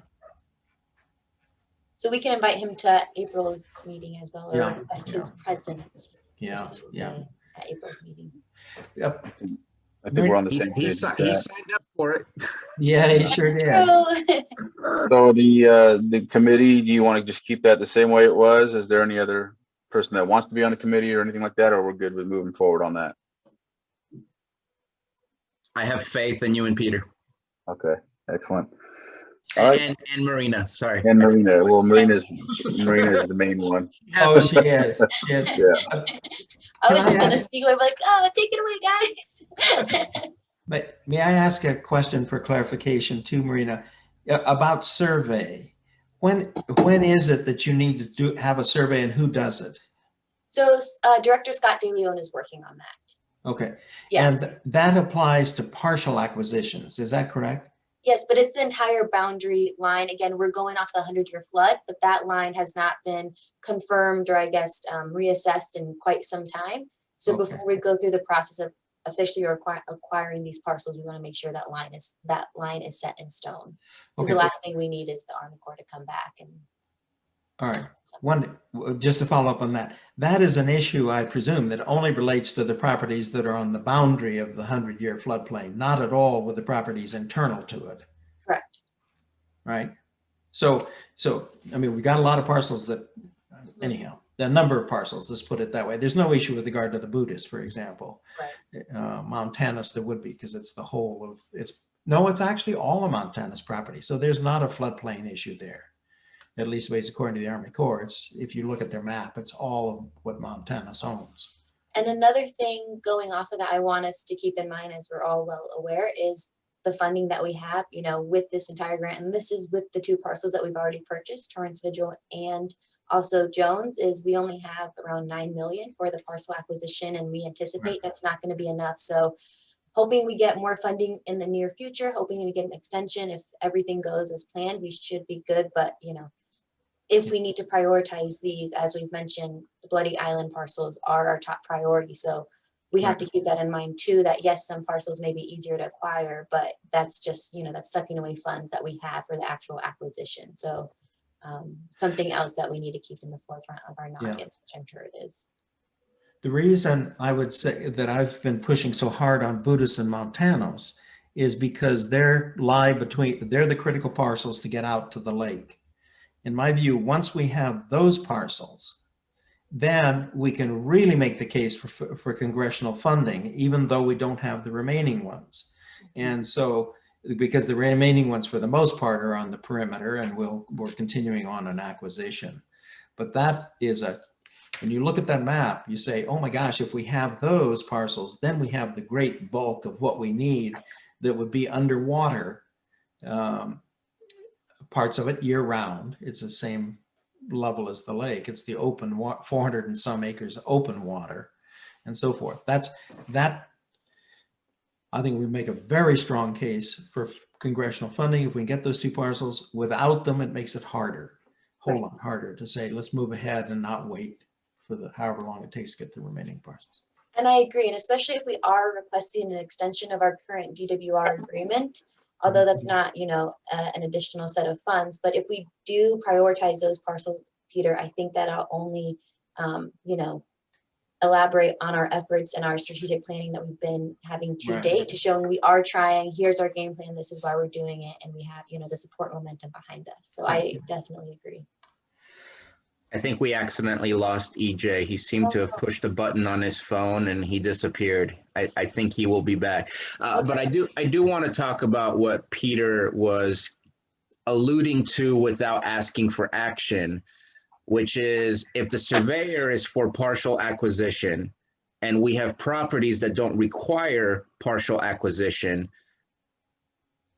So we can invite him to April's meeting as well, or Yeah, request yeah. his presence. Yeah, I should yeah. say, at April's meeting. Yep. I think we're on the He same page. he signed up for it. Yeah, he sure That's did. true. So the committee, do you want to just keep that the same way it was? Is there any other person that wants to be on the committee or anything like that, or we're good with moving forward on that? I have faith in you and Peter. Okay, excellent. All right, And Marina, sorry. and Marina. Well, Marina's the main one. Oh, she is. She is. Yeah. I was Can I just gonna ask- speak away, like, oh, take it away, guys. But may I ask a question for clarification too, Marina, about survey? When is it that you need to have a survey and who does it? So Director Scott DeLeon is working on that. Okay. Yeah. And that applies to partial acquisitions. Is that correct? Yes, but it's the entire boundary line. Again, we're going off the 100-year flood, but that line has not been confirmed or I guess reassessed in quite some time. So Okay. before we go through the process of officially acquiring these parcels, we want to make sure that line is set in stone. Because Okay. the last thing we need is the Army Corps to come back and. All right. Just to follow up on that, that is an issue, I presume, that only relates to the properties that are on the boundary of the 100-year floodplain, not at all with the properties internal to it, Correct. right? So I mean, we got a lot of parcels that, anyhow, the number of parcels, let's put it that way. There's no issue with regard to the Buddhist, for example. Right. Montanus, there would be, because it's the whole of, it's actually all of Montanus property. So there's not a floodplain issue there. At least ways according to the Army Corps. If you look at their map, it's all of what Montanus owns. And another thing going off of that, I want us to keep in mind, as we're all well aware, is the funding that we have, you know, with this entire grant, and this is with the 2 parcels that we've already purchased, Torrance Vigil and also Jones, is we only have around 9 million for the parcel acquisition, and we anticipate that's not going to be enough. So hoping we get more funding in the near future, hoping we get an extension. If everything goes as planned, we should be good. But, you know, if we need to prioritize these, as we've mentioned, the Bloody Island parcels are our top priority. So we have to keep that in mind too, that yes, some parcels may be easier to acquire, but that's just, you know, that's sucking away funds that we have for the actual acquisition. So something else that we need to keep in the forefront of our noggin, which I'm sure it is. The reason I would say that I've been pushing so hard on Buddhists and Montanos is because they're the critical parcels to get out to the lake. In my view, once we have those parcels, then we can really make the case for congressional funding, even though we don't have the remaining ones. And so, because the remaining ones for the most part are on the perimeter, and we're continuing on an acquisition. But that is when you look at that map, you say, oh my gosh, if we have those parcels, then we have the great bulk of what we need that would be underwater, parts of it year round. It's the same level as the lake. It's the open 400 and some acres open water and so forth. That I think we make a very strong case for congressional funding. If we can get those 2 parcels, without them, it makes it harder, a whole lot harder to say, let's move ahead and not wait for however long it takes to get the remaining parcels. And I agree, and especially if we are requesting an extension of our current DWR agreement, although that's not, you know, an additional set of funds, but if we do prioritize those parcels, Peter, I think that'll only, you know, elaborate on our efforts and our strategic planning that we've been having to date, to showing we are trying, here's our game plan, this is why we're doing it, and we have, you know, the support momentum behind us. So I definitely agree. I think we accidentally lost EJ. He seemed to have pushed a button on his phone and he disappeared. I think he will be back. But I do want to talk about what Peter was alluding to without asking for action, which is if the surveyor is for partial acquisition and we have properties that don't require partial acquisition,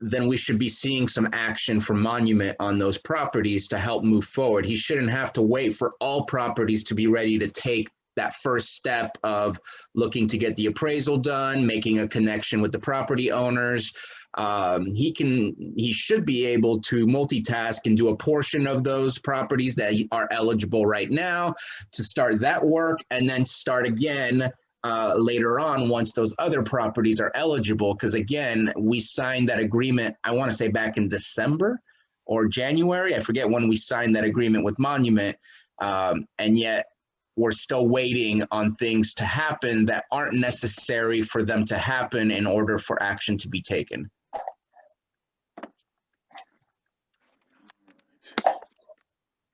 then we should be seeing some action from Monument on those properties to help move forward. He shouldn't have to wait for all properties to be ready to take that first step of looking to get the appraisal done, making a connection with the property owners. He should be able to multitask and do a portion of those properties that are eligible right now to start that work, and then start again later on once those other properties are eligible. Because again, we signed that agreement, I want to say back in December or January. I forget when we signed that agreement with Monument. And yet we're still waiting on things to happen that aren't necessary for them to happen in order for action to be taken.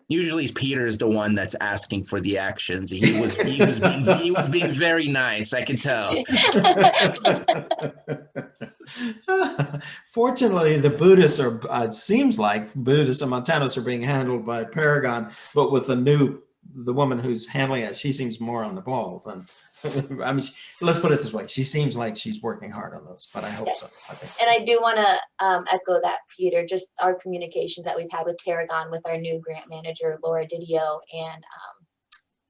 Usually Peter's the one that's asking for the actions. He was being very nice, I can tell. Fortunately, the Buddhists are, it seems like Buddhists and Montanos are being handled by Paragon, but with the woman who's handling it, she seems more on the ball than, I mean, let's put it this way. She seems like she's working hard on those, but I hope so. I think. And I do want to echo that, Peter, just our communications that we've had with Paragon, with our new grant manager, Laura Didio, and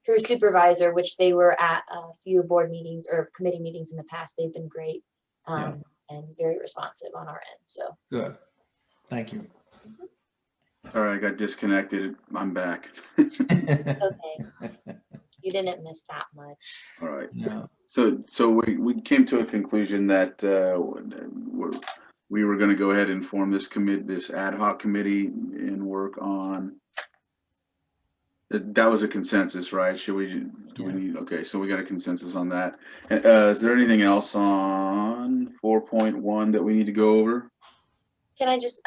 her supervisor, which they were at a few board meetings or committee meetings in the past. They've been great and very responsive on our end. So good. Thank you. All right, I got disconnected. I'm back. okay. You didn't miss that much. All right. No. So we came to a conclusion that we were going to go ahead and form this ad hoc committee and work on. That was a consensus, right? Should we? We need? Okay, so we got a consensus on that. Is there anything else on 4.1 that we need to go over? Can I just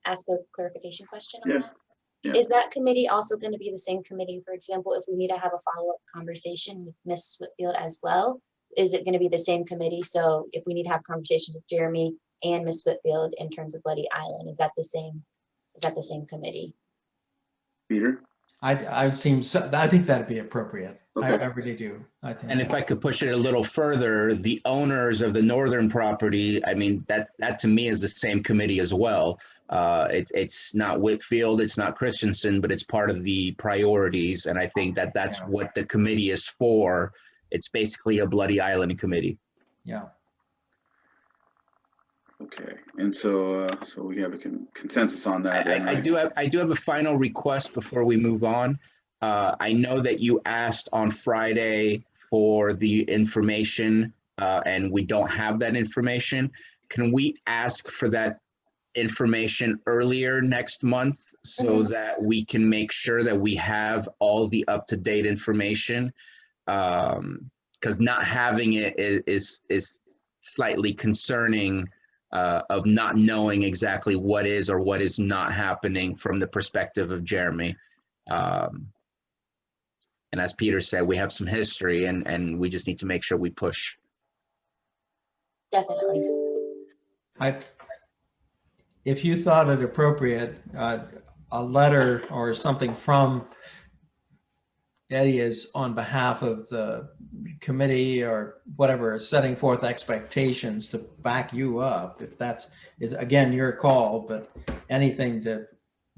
ask a clarification question on that? Yeah. Is that committee also going to be the same committee, for example, if we need to have a follow-up conversation with Ms. Whitfield as well? Is it going to be the same committee? So if we need to have conversations with Jeremy and Ms. Whitfield in terms of Bloody Island, is that the same committee? Peter? I think that'd be appropriate. Okay. I really do. I think. And if I could push it a little further, the owners of the northern property, I mean, that to me is the same committee as well. It's not Whitfield, it's not Christensen, but it's part of the priorities. And I think that that's Yeah. what the committee is for. It's basically a Bloody Island committee. Yeah. Okay. And so we have a consensus on that. then, I right? do have a final request before we move on. I know that you asked on Friday for the information, and we don't have that information. Can we ask for that information earlier next month so that we can make sure that we have all the up-to-date information? Because not having it is slightly concerning, of not knowing exactly what is or what is not happening from the perspective of Jeremy. And as Peter said, we have some history and we just need to make sure we push. Definitely. If you thought it appropriate, a letter or something from Eddie is on behalf of the committee or whatever, setting forth expectations to back you up. If that's, is again, your call, but anything to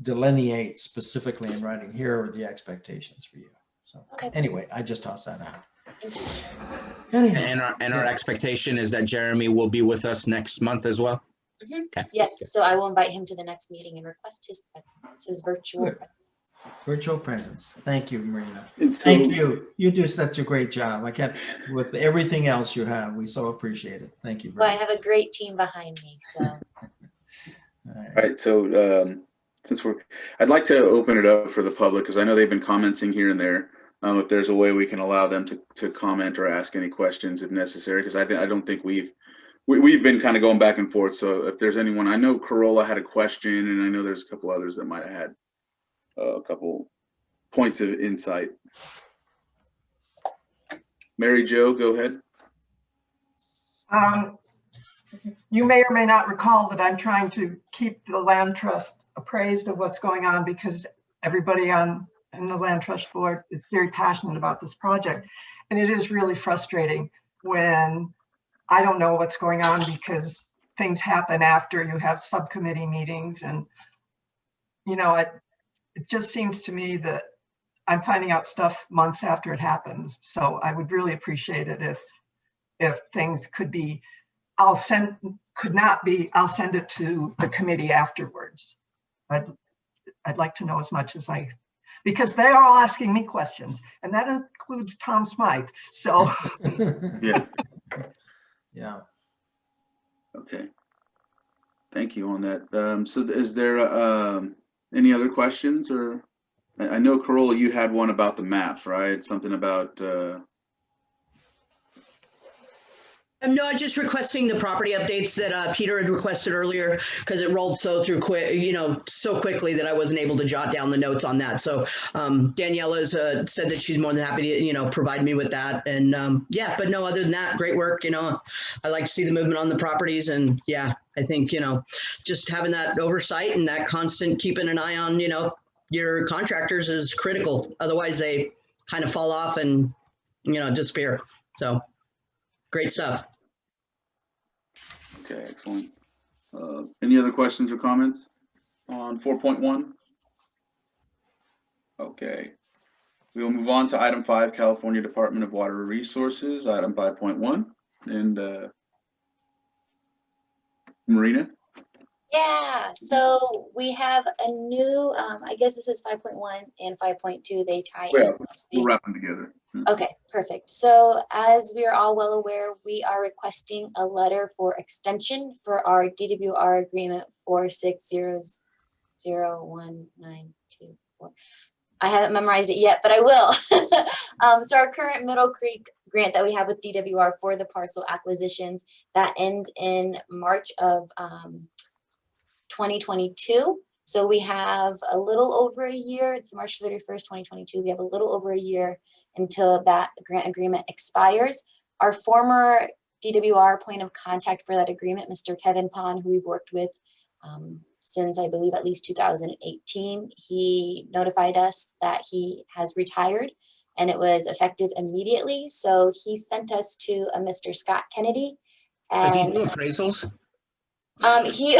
delineate specifically in writing, here are the expectations for you. So Okay. anyway, I just tossed that out. Thank you. Anyhow, And our expectation is that Jeremy will be with us next month as well. Okay. Yes, so I will invite him to the next meeting and request his presence, his virtual Good. presence. virtual presence. Thank you, Marina. And so, Thank you. You do such a great job. I can't, with everything else you have, we so appreciate it. Thank you. Well, I Very much. have a great team behind me, so. All right. all right. So I'd like to open it up for the public because I know they've been commenting here and there. If there's a way we can allow them to comment or ask any questions if necessary, because I don't think we've been kind of going back and forth. So if there's anyone, I know Corolla had a question, and I know there's a couple others that might have had a couple points of insight. Mary Jo, go ahead. You may or may not recall that I'm trying to keep the land trust appraised of what's going on because everybody in the land trust board is very passionate about this project. And it is really frustrating when I don't know what's going on because things happen after you have subcommittee meetings. And, you know, it just seems to me that I'm finding out stuff months after it happens. So I would really appreciate it if things could be, I'll send it to the committee afterwards. I'd like to know as much as because they're all asking me questions, and that includes Tom Smythe. So Yeah. Yeah. Okay. Thank you on that. So is there any other questions? Or I know Corolla, you had one about the maps, right? Something about No, just requesting the property updates that Peter had requested earlier because it rolled so quickly that I wasn't able to jot down the notes on that. So Daniela's said that she's more than happy to, provide me with that. And yeah, but no, other than that, great work. I like to see the movement on the properties. And yeah, I think, just having that oversight and that constant keeping an eye on, your contractors is critical. Otherwise they kind of fall off and, disappear. So great stuff. okay, excellent. Any other questions or comments on 4.1? Okay. We will move on to item 5, California Department of Water Resources, item 5.1. And Marina? Yeah, so we have a new, I guess this is 5.1 and 5.2, they tie Yeah, in closely. we'll wrap them together. Okay, perfect. So as we are all well aware, we are requesting a letter for extension for our DWR agreement 4600192. I haven't memorized it yet, but I will. So our current Middle Creek grant that we have with DWR for the parcel acquisitions, that ends in March of 2022. So we have a little over a year. It's March 31st, 2022. We have a little over a year until that grant agreement expires. Our former DWR point of contact for that agreement, Mr. Kevin Pond, who we've worked with since I believe at least 2018, he notified us that he has retired. and it was effective immediately. So he sent us to a Mr. Scott Kennedy. Does he And do appraisals? he,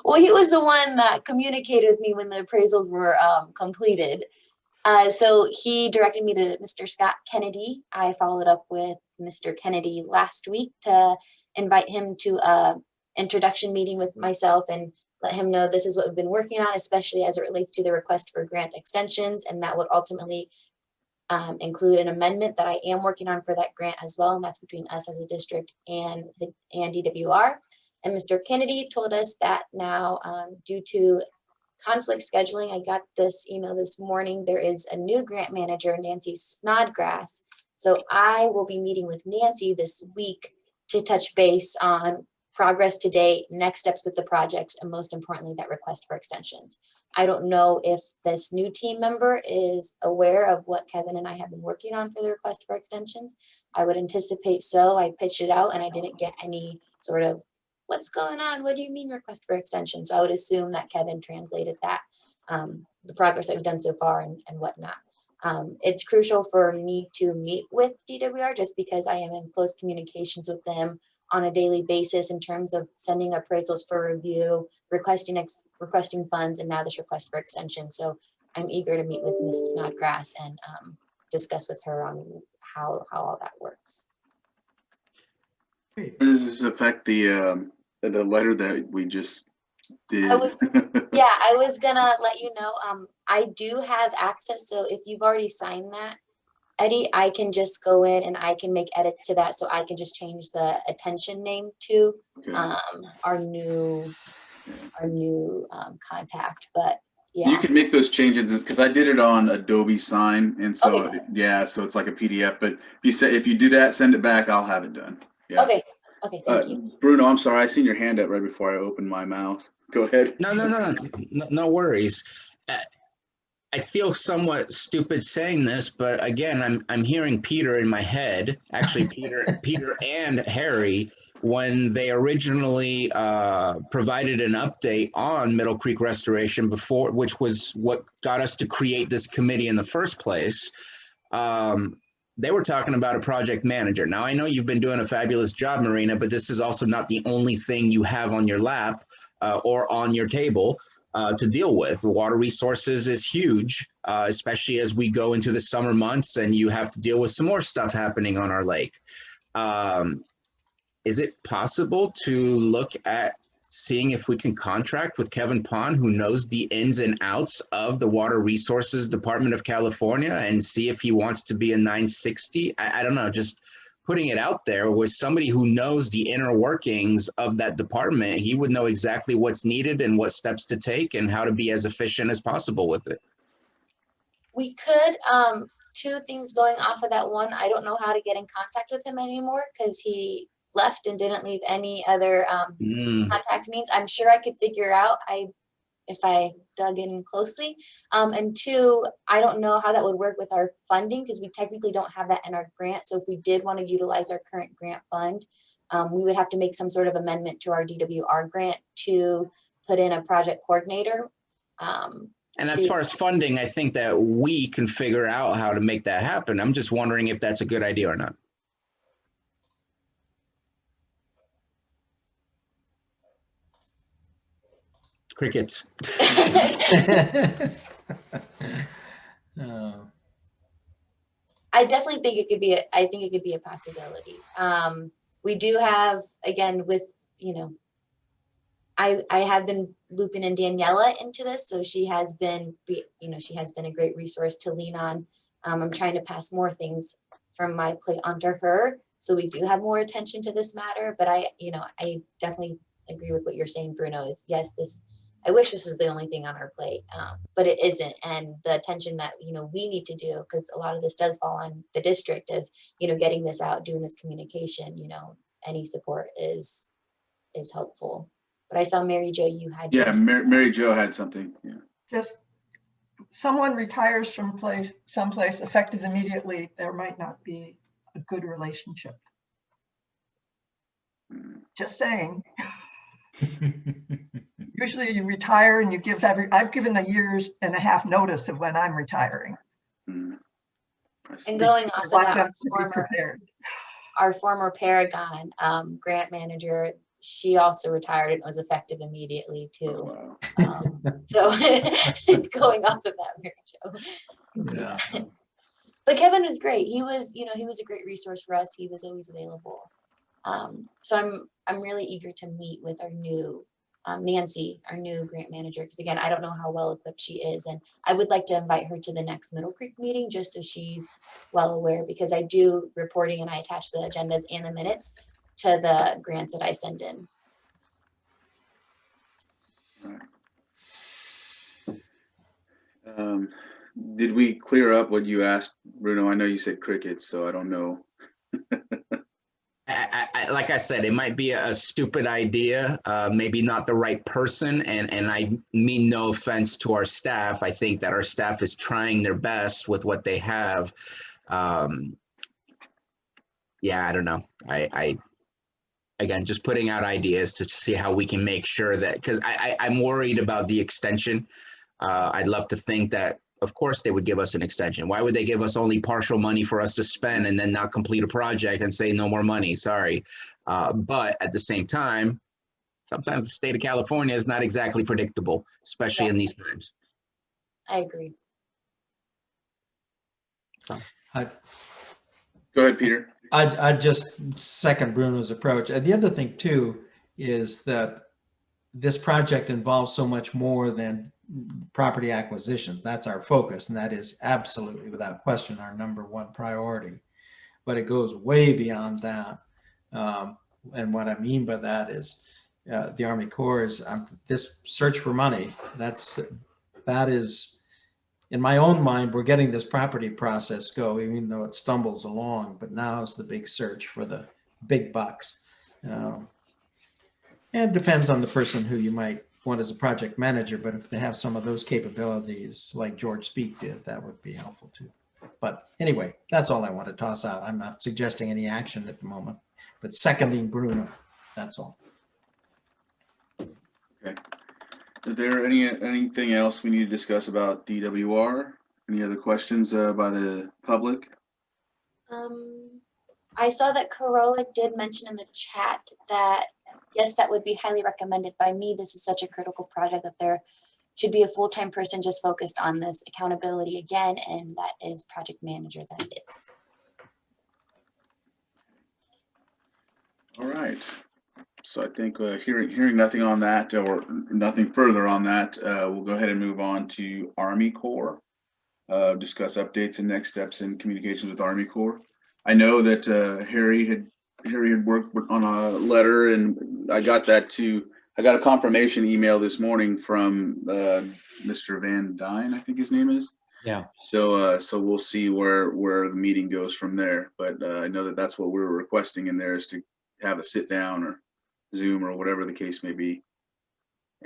well, he was the one that communicated with me when the appraisals were completed. So he directed me to Mr. Scott Kennedy. I followed up with Mr. Kennedy last week to invite him to a introduction meeting with myself and let him know this is what we've been working on, especially as it relates to the request for grant extensions. And that would ultimately include an amendment that I am working on for that grant as well. And that's between us as a district and DWR. And Mr. Kennedy told us that now, due to conflict scheduling, I got this email this morning, there is a new grant manager, Nancy Snodgrass. So I will be meeting with Nancy this week to touch base on progress to date, next steps with the projects, and most importantly, that request for extensions. I don't know if this new team member is aware of what Kevin and I have been working on for the request for extensions. I would anticipate so. I pitched it out and I didn't get any sort of, what's going on? What do you mean request for extension? So I would assume that Kevin translated that, the progress that we've done so far and whatnot. It's crucial for me to meet with DWR just because I am in close communications with them on a daily basis in terms of sending appraisals for review, requesting funds, and now this request for extension. So I'm eager to meet with Mrs. Snodgrass and discuss with her on how all that works. Does this affect the letter that we just did? I was gonna let you know, I do have access. So if you've already signed that, Eddie, I can just go in and I can make edits to that. So I can just change the attention name to Okay. our new contact. But yeah. You can make those changes because I did it on Adobe Sign, and so Okay. yeah, so it's like a PDF. But if you do that, send it back, I'll have it done. Yeah. Okay, thank you. Bruno, I'm sorry, I seen your hand up right before I opened my mouth. Go ahead. No worries. I feel somewhat stupid saying this, but again, I'm hearing Peter in my head. Actually, Peter and Harry, when they originally provided an update on Middle Creek restoration before, which was what got us to create this committee in the first place. They were talking about a project manager. Now, I know you've been doing a fabulous job, Marina, but this is also not the only thing you have on your lap or on your table to deal with. Water resources is huge, especially as we go into the summer months and you have to deal with some more stuff happening on our lake. Is it possible to look at seeing if we can contract with Kevin Pond, who knows the ins and outs of the Water Resources Department of California, and see if he wants to be a 960? I don't know, just putting it out there with somebody who knows the inner workings of that department. He would know exactly what's needed and what steps to take and how to be as efficient as possible with it. We could, two things going off of that. One, I don't know how to get in contact with him anymore because he left and didn't leave any other contact means. I'm sure I could figure out if I dug in closely. And two, I don't know how that would work with our funding because we technically don't have that in our grant. So if we did want to utilize our current grant fund, we would have to make some sort of amendment to our DWR grant to put in a project coordinator. And as far as funding, I think that we can figure out how to make that happen. I'm just wondering if that's a good idea or not. Crickets. Oh. I definitely think it could be. I think it could be a possibility. We do have, again, with I have been looping in Daniela into this, so she has been, she has been a great resource to lean on. I'm trying to pass more things from my plate onto her, so we do have more attention to this matter. But I definitely agree with what you're saying, Bruno. Is yes, I wish this was the only thing on our plate, but it isn't. And the attention that, we need to do, because a lot of this does fall on the district, is, getting this out, doing this communication, any support is helpful. But I saw Mary Jo, you had. Yeah, Mary Jo had something. Yeah. Just someone retires from someplace effective immediately, there might not be a good relationship. Just saying. Usually you retire and you give I've given a 1.5 years notice of when I'm retiring. Mm. Yes. And going off of Want that, them to be prepared. our former Paragon grant manager, she also retired and was effective immediately Oh, too. wow. So going off of that, Mary Jo. can see Yeah. that. But Kevin was great. He was, he was a great resource for us. He was always available. So I'm really eager to meet with our new Nancy, our new grant manager, because again, I don't know how well equipped she is, and I would like to invite her to the next Middle Creek meeting just so she's well aware, because I do reporting and I attach the agendas and the minutes to the grants that I send in. Did we clear up what you asked, Bruno? I know you said crickets, so I don't know. Like I said, it might be a stupid idea, maybe not the right person, and I mean no offense to our staff. I think that our staff is trying their best with what they have. Yeah, I don't know. I again, just putting out ideas to see how we can make sure that, because I'm worried about the extension. I'd love to think that, of course, they would give us an extension. Why would they give us only partial money for us to spend and then not complete a project and say no more money? Sorry. But at the same time, sometimes the state of California is not exactly predictable, especially in these times. I agree. So. Go ahead, Peter. I'd just second Bruno's approach. The other thing too is that this project involves so much more than property acquisitions. That's our focus, and that is absolutely, without question, our number one priority. But it goes way beyond that. And what I mean by that is the Army Corps is this search for money. That is, in my own mind, we're getting this property process go, even though it stumbles along. But now is the big search for the big bucks. And it depends on the person who you might want as a project manager, but if they have some of those capabilities like George Speak did, that would be helpful too. But anyway, that's all I want to toss out. I'm not suggesting any action at the moment, but seconding Bruno, that's all. Okay. Is there anything else we need to discuss about DWR? Any other questions by the public? I saw that Corolla did mention in the chat that, yes, that would be highly recommended by me. This is such a critical project that there should be a full-time person just focused on this accountability again, and that is project manager that is. All right. So I think hearing nothing on that or nothing further on that, we'll go ahead and move on to Army Corps. Discuss updates and next steps in communications with Army Corps. I know that Harry had worked on a letter, and I got a confirmation email this morning from Mr. Van Dyne, I think his name is. Yeah. So we'll see where the meeting goes from there. But I know that that's what we're requesting in there, is to have a sit down or Zoom or whatever the case may be.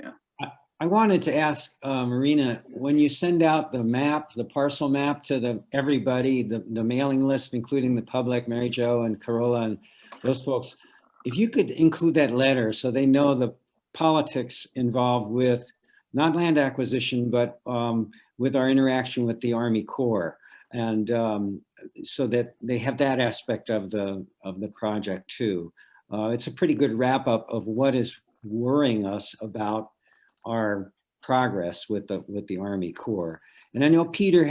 Yeah. I wanted to ask Marina, when you send out the map, the parcel map to everybody, the mailing list, including the public, Mary Jo and Corolla and those folks, if you could include that letter so they know the politics involved with not land acquisition, but with our interaction with the Army Corps, and so that they have that aspect of the project too. It's a pretty good wrap up of what is worrying us about our progress with the Army Corps. And I know Peter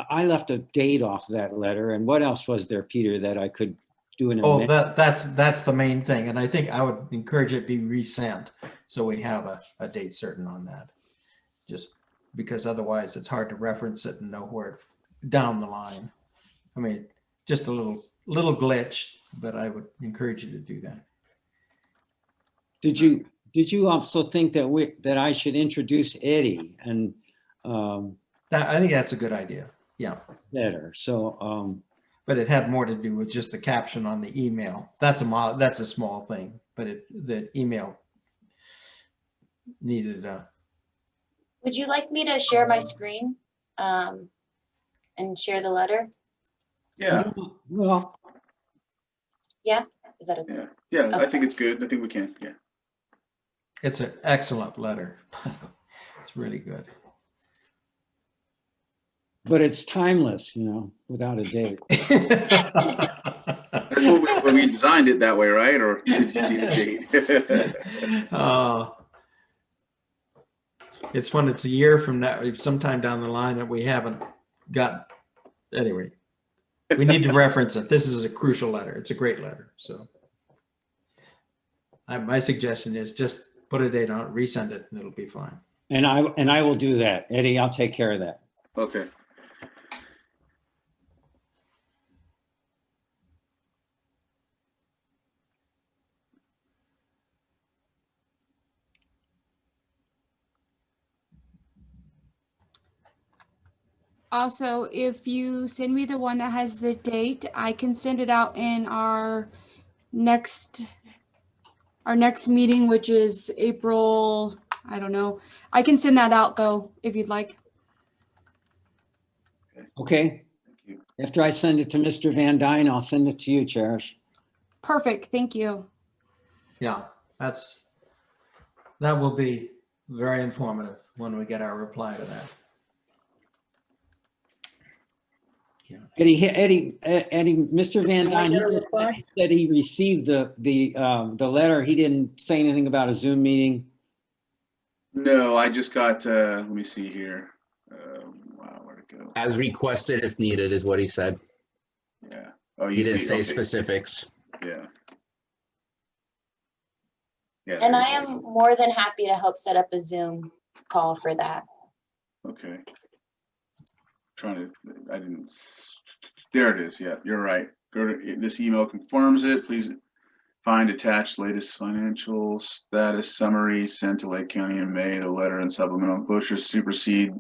I left a date off that letter. And what else was there, Peter, that I could do an amendment? That's the main thing. And I think I would encourage it be resent, so we have a date certain on that. Just because otherwise it's hard to reference it and know where down the line. I mean, just a little glitch, but I would encourage you to do that. Did you also think that I should introduce Eddie and I think that's a good idea. Yeah. better? So but it had more to do with just the caption on the email. That's a small thing, but the email needed Would you like me to share my screen and share the letter? Yeah. Well, Yeah, is that a Yeah. Okay. I think it's good. I think we can. Yeah. it's an excellent letter. It's really good. but it's timeless, without a date. That's when we designed it that way, right? Or did you need a date? It's when it's a year from now, sometime down the line that we haven't got, anyway. We need to reference it. This is a crucial letter. It's a great letter, so. My suggestion is just put a date on it, resend it, and it'll be fine. And I will do that. Eddie, I'll take care of that. Okay. Also, if you send me the one that has the date, I can send it out in our next meeting, which is April, I don't know. I can send that out though, if you'd like. Okay. Thank you. After I send it to Mr. Van Dyne, I'll send it to you, Cherish. Perfect, thank you. Yeah, that will be very informative when we get our reply to that. Yeah. Eddie, Mr. Van Can I Dyne, get a he just reply? said he received the letter. He didn't say anything about a Zoom meeting. No, I just got, let me see here. Wow, where'd it go? As requested if needed is what he said. Yeah. Oh, He you didn't see, say okay. specifics. Yeah. Yeah. And there I you am more than happy to help set up a Zoom call for that. go. Okay. There it is. Yeah, you're right. Go to, this email confirms it. Please find attached latest financial status summary sent to Lake County in May. The letter and supplemental enclosures supersede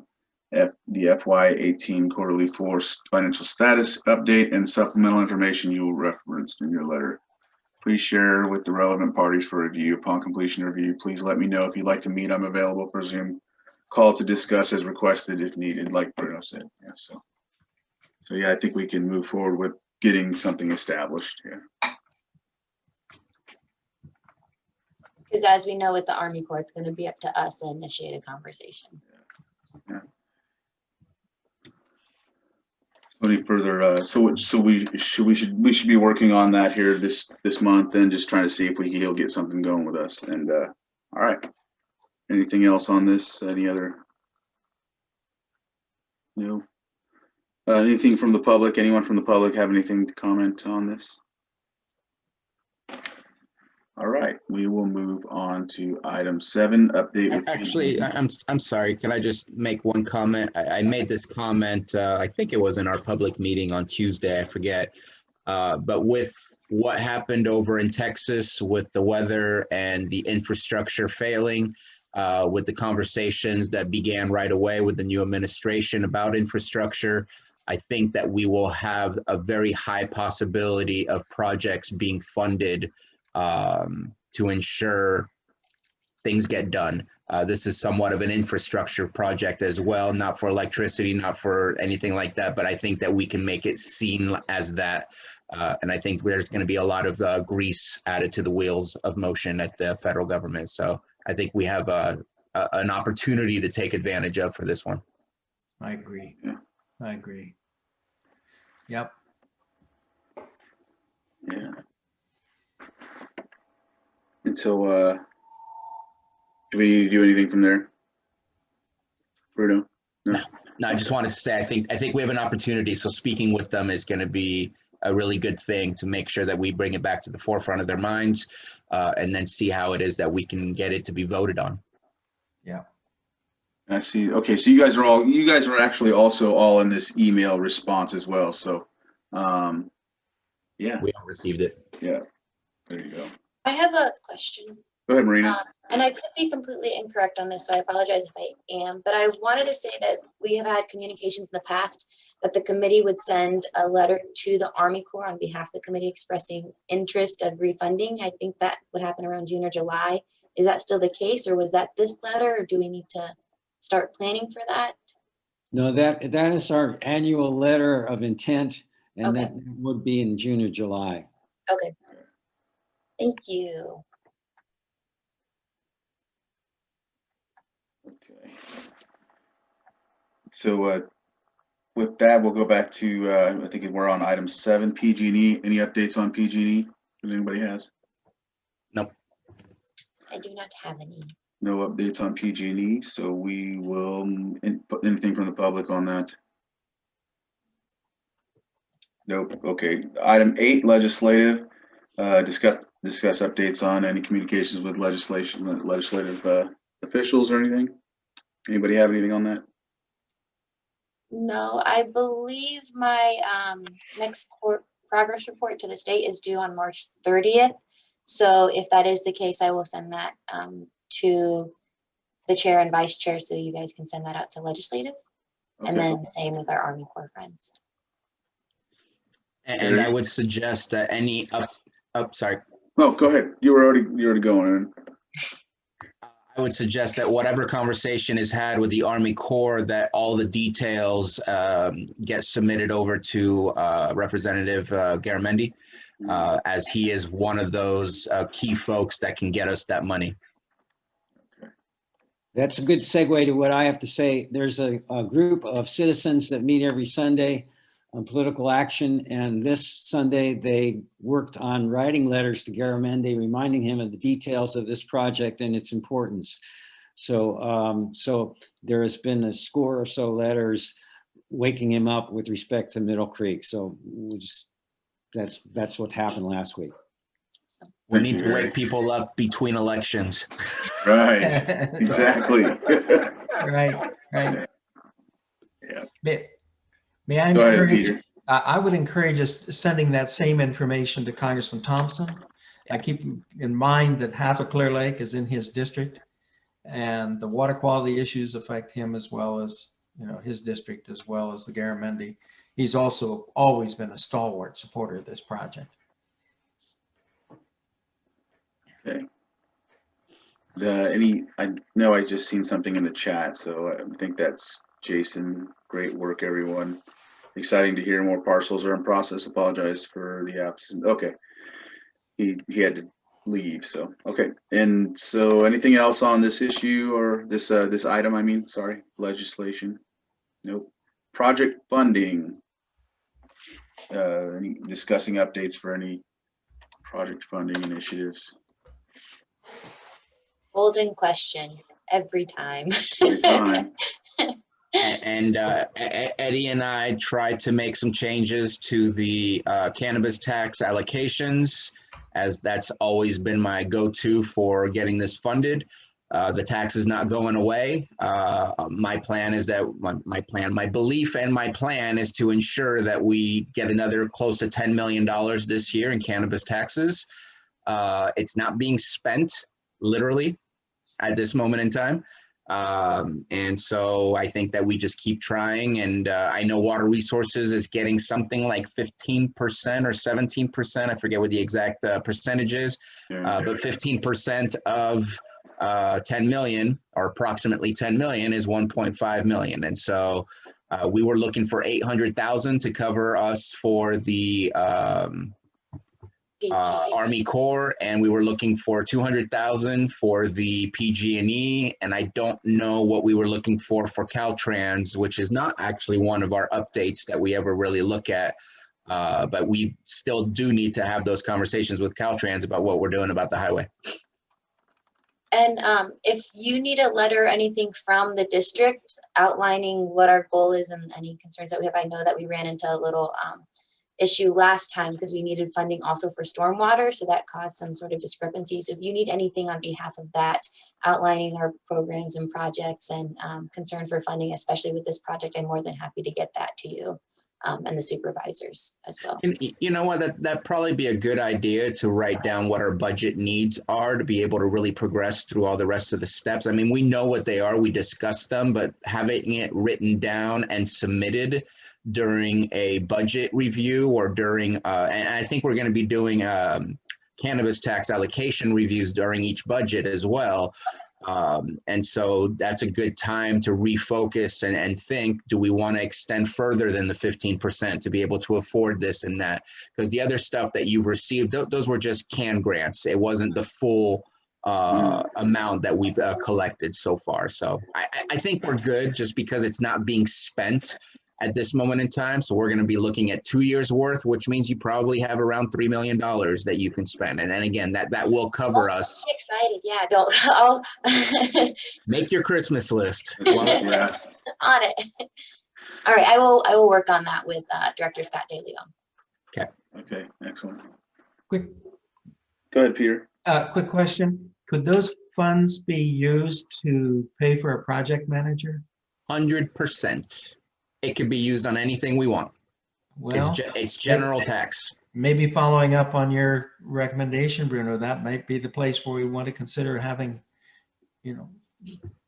the FY18 quarterly force financial status update and supplemental information you will reference in your letter. Please share with the relevant parties for review. Upon completion of review, please let me know if you'd like to meet. I'm available for Zoom call to discuss as requested if needed, like Bruno said. Yeah, so yeah, I think we can move forward with getting something established here. Because as we know with the Army Corps, it's going to be up to us to initiate a conversation. Yeah. Any further? So we should be working on that here this month and just trying to see if he'll get something going with us. And all right. Anything else on this? Any other? No. Anything from the public? Anyone from the public have anything to comment on this? All right, we will move on to item 7, update with. Actually, I'm sorry. Can I just make one comment? I made this comment, I think it was in our public meeting on Tuesday, I forget. But with what happened over in Texas with the weather and the infrastructure failing, with the conversations that began right away with the new administration about infrastructure, I think that we will have a very high possibility of projects being funded to ensure things get done. This is somewhat of an infrastructure project as well, not for electricity, not for anything like that, but I think that we can make it seen as that. And I think there's going to be a lot of grease added to the wheels of motion at the federal government. So I think we have an opportunity to take advantage of for this one. I agree. Yeah. I agree. Yep. Yeah. And so, do we need to do anything from there, Bruno? No. No, I just wanted to say, I think we have an opportunity. So speaking with them is going to be a really good thing to make sure that we bring it back to the forefront of their minds, and then see how it is that we can get it to be voted on. Yeah. I see. Okay, so you guys are actually also all in this email response as well. So, yeah. We all received it. Yeah. There you go. I have a question. Go ahead, Marina. And I could be completely incorrect on this, so I apologize if I am, but I wanted to say that we have had communications in the past that the committee would send a letter to the Army Corps on behalf of the committee expressing interest of refunding. I think that would happen around June or July. Is that still the case, or was that this letter, or do we need to start planning for that? No, that is our annual letter of intent, and Okay. that would be in June or July. Okay. Thank you. Okay. So, with that, we'll go back to, I think we're on item 7, PG&E. Any updates on PG&E that anybody has? Nope. I do not have any. No updates on PG&E, so we will, anything from the public on that? Nope. Okay. Item 8, legislative. Discuss updates on any communications with legislative officials or anything. Anybody have anything on that? No, I believe my next progress report to the state is due on March 30th. So if that is the case, I will send that to the chair and vice chair so you guys can send that out to legislative. Okay. And then same with our Army Corps friends. And I would suggest that any sorry. Oh, go ahead. You're already going. I would suggest that whatever conversation is had with the Army Corps, that all the details get submitted over to Representative Garamendi, as he is one of those key folks that can get us that money. That's a good segue to what I have to say. There's a group of citizens that meet every Sunday on political action, and this Sunday they worked on writing letters to Garamendi reminding him of the details of this project and its importance. So so there has been a score or so letters waking him up with respect to Middle Creek. So we'll just, that's what happened last week. We need to wake people up between elections. Right. Exactly. Right. Yeah. May I Go ahead, encourage, Peter. I would encourage us sending that same information to Congressman Thompson. I keep in mind that half of Clear Lake is in his district, and the water quality issues affect him as well as, you know, his district, as well as the Garamendi. He's also always been a stalwart supporter of this project. Okay. I know I just seen something in the chat, so I think that's Jason. Great work, everyone. Exciting to hear more parcels are in process. Apologize for the absence. Okay. He had to leave, so okay. And so anything else on this issue or this item, I mean, sorry, legislation? Nope. Project funding. Any discussing updates for any project funding initiatives? Golden question every time. Every time. And Eddie and I tried to make some changes to the cannabis tax allocations, as that's always been my go-to for getting this funded. The tax is not going away. My plan is that my belief and my plan is to ensure that we get another close to $10 million this year in cannabis taxes. It's not being spent literally at this moment in time. And so I think that we just keep trying, and I know Water Resources is getting something like 15% or 17%. I forget what the exact percentage is, but 15% of 10 million, or approximately 10 million, is 1.5 million. And so we were looking for 800,000 to cover us for the Army Corps, and we were looking for 200,000 for the PG&E, and I don't know what we were looking for Caltrans, which is not actually one of our updates that we ever really look at, but we still do need to have those conversations with Caltrans about what we're doing about the highway. And if you need a letter or anything from the district outlining what our goal is and any concerns that we have, I know that we ran into a little issue last time because we needed funding also for stormwater, so that caused some sort of discrepancy. So if you need anything on behalf of that, outlining our programs and projects and concern for funding, especially with this project, I'm more than happy to get that to you and the supervisors as well. And you know what, that'd probably be a good idea to write down what our budget needs are to be able to really progress through all the rest of the steps. I mean, we know what they are, we discussed them, but having it written down and submitted during a budget review or during, and I think we're going to be doing cannabis tax allocation reviews during each budget as well. And so that's a good time to refocus and think, do we want to extend further than the 15% to be able to afford this and that? Because the other stuff that you've received, those were just canned grants. It wasn't the full amount that we've collected so far. So I think we're good just because it's not being spent. at this moment in time. So we're going to be looking at 2 years worth, which means you probably have around $3 million that you can spend. And then again, that will cover us. I'm excited. Yeah, don't. I'll Make your Christmas list. Yes. on it. All right, I will work on that with Director Scott DeLeon. Okay, excellent. Quick, Go ahead, Peter. quick question. Could those funds be used to pay for a project manager? 100%. It could be used on anything we want. Well, It's general tax. maybe following up on your recommendation, Bruno, that might be the place where we want to consider having,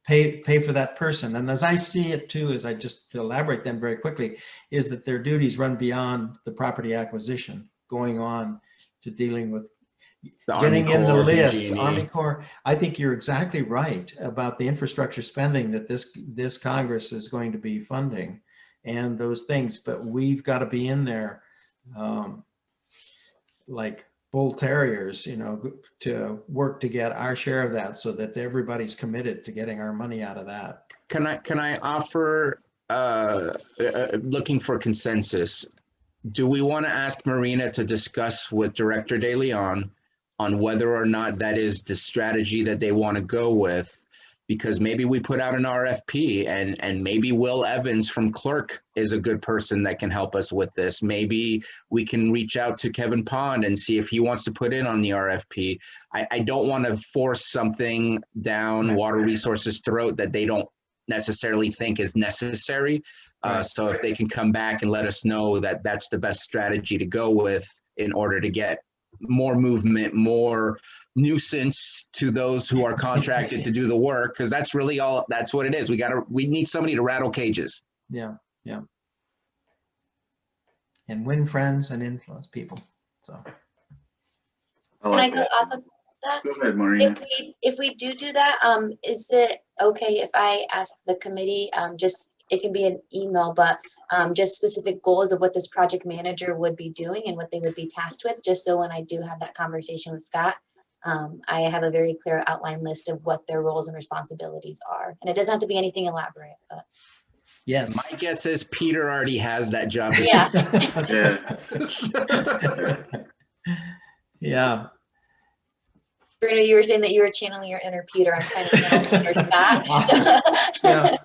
pay for that person. And as I see it too, as I just elaborate them very quickly, is that their duties run beyond the property acquisition, going on to dealing with getting in the list, Army Corps. I think you're exactly right about the infrastructure spending that this Congress is going to be funding and those things, but we've got to be in there like bull terriers, to work to get our share of that so that everybody's committed to getting our money out of that. Can I offer, looking for consensus, do we want to ask Marina to discuss with Director DeLeon on whether or not that is the strategy that they want to go with? Because maybe we put out an RFP and maybe Will Evans from Clerk is a good person that can help us with this. Maybe we can reach out to Kevin Pond and see if he wants to put in on the RFP. I don't want to force something down Water Resources' throat that they don't necessarily think is necessary. So if they can come back and let us know that that's the best strategy to go with in order to get more movement, more nuisance to those who are contracted to do the work, because that's really all, that's what it is. We need somebody to rattle cages. Yeah. And win friends and influence people. So I like Can I go that. off of that? Go ahead, Marina. If we do that, is it okay if I ask the committee, just, it can be an email, but just specific goals of what this project manager would be doing and what they would be tasked with, just so when I do have that conversation with Scott, I have a very clear outline list of what their roles and responsibilities are. And it doesn't have to be anything elaborate, but. yes. My guess is Peter already has that job. Yeah. Yeah. Bruno, you were saying that you were channeling your inner Peter. I'm trying to channel your inner Scott. Yeah,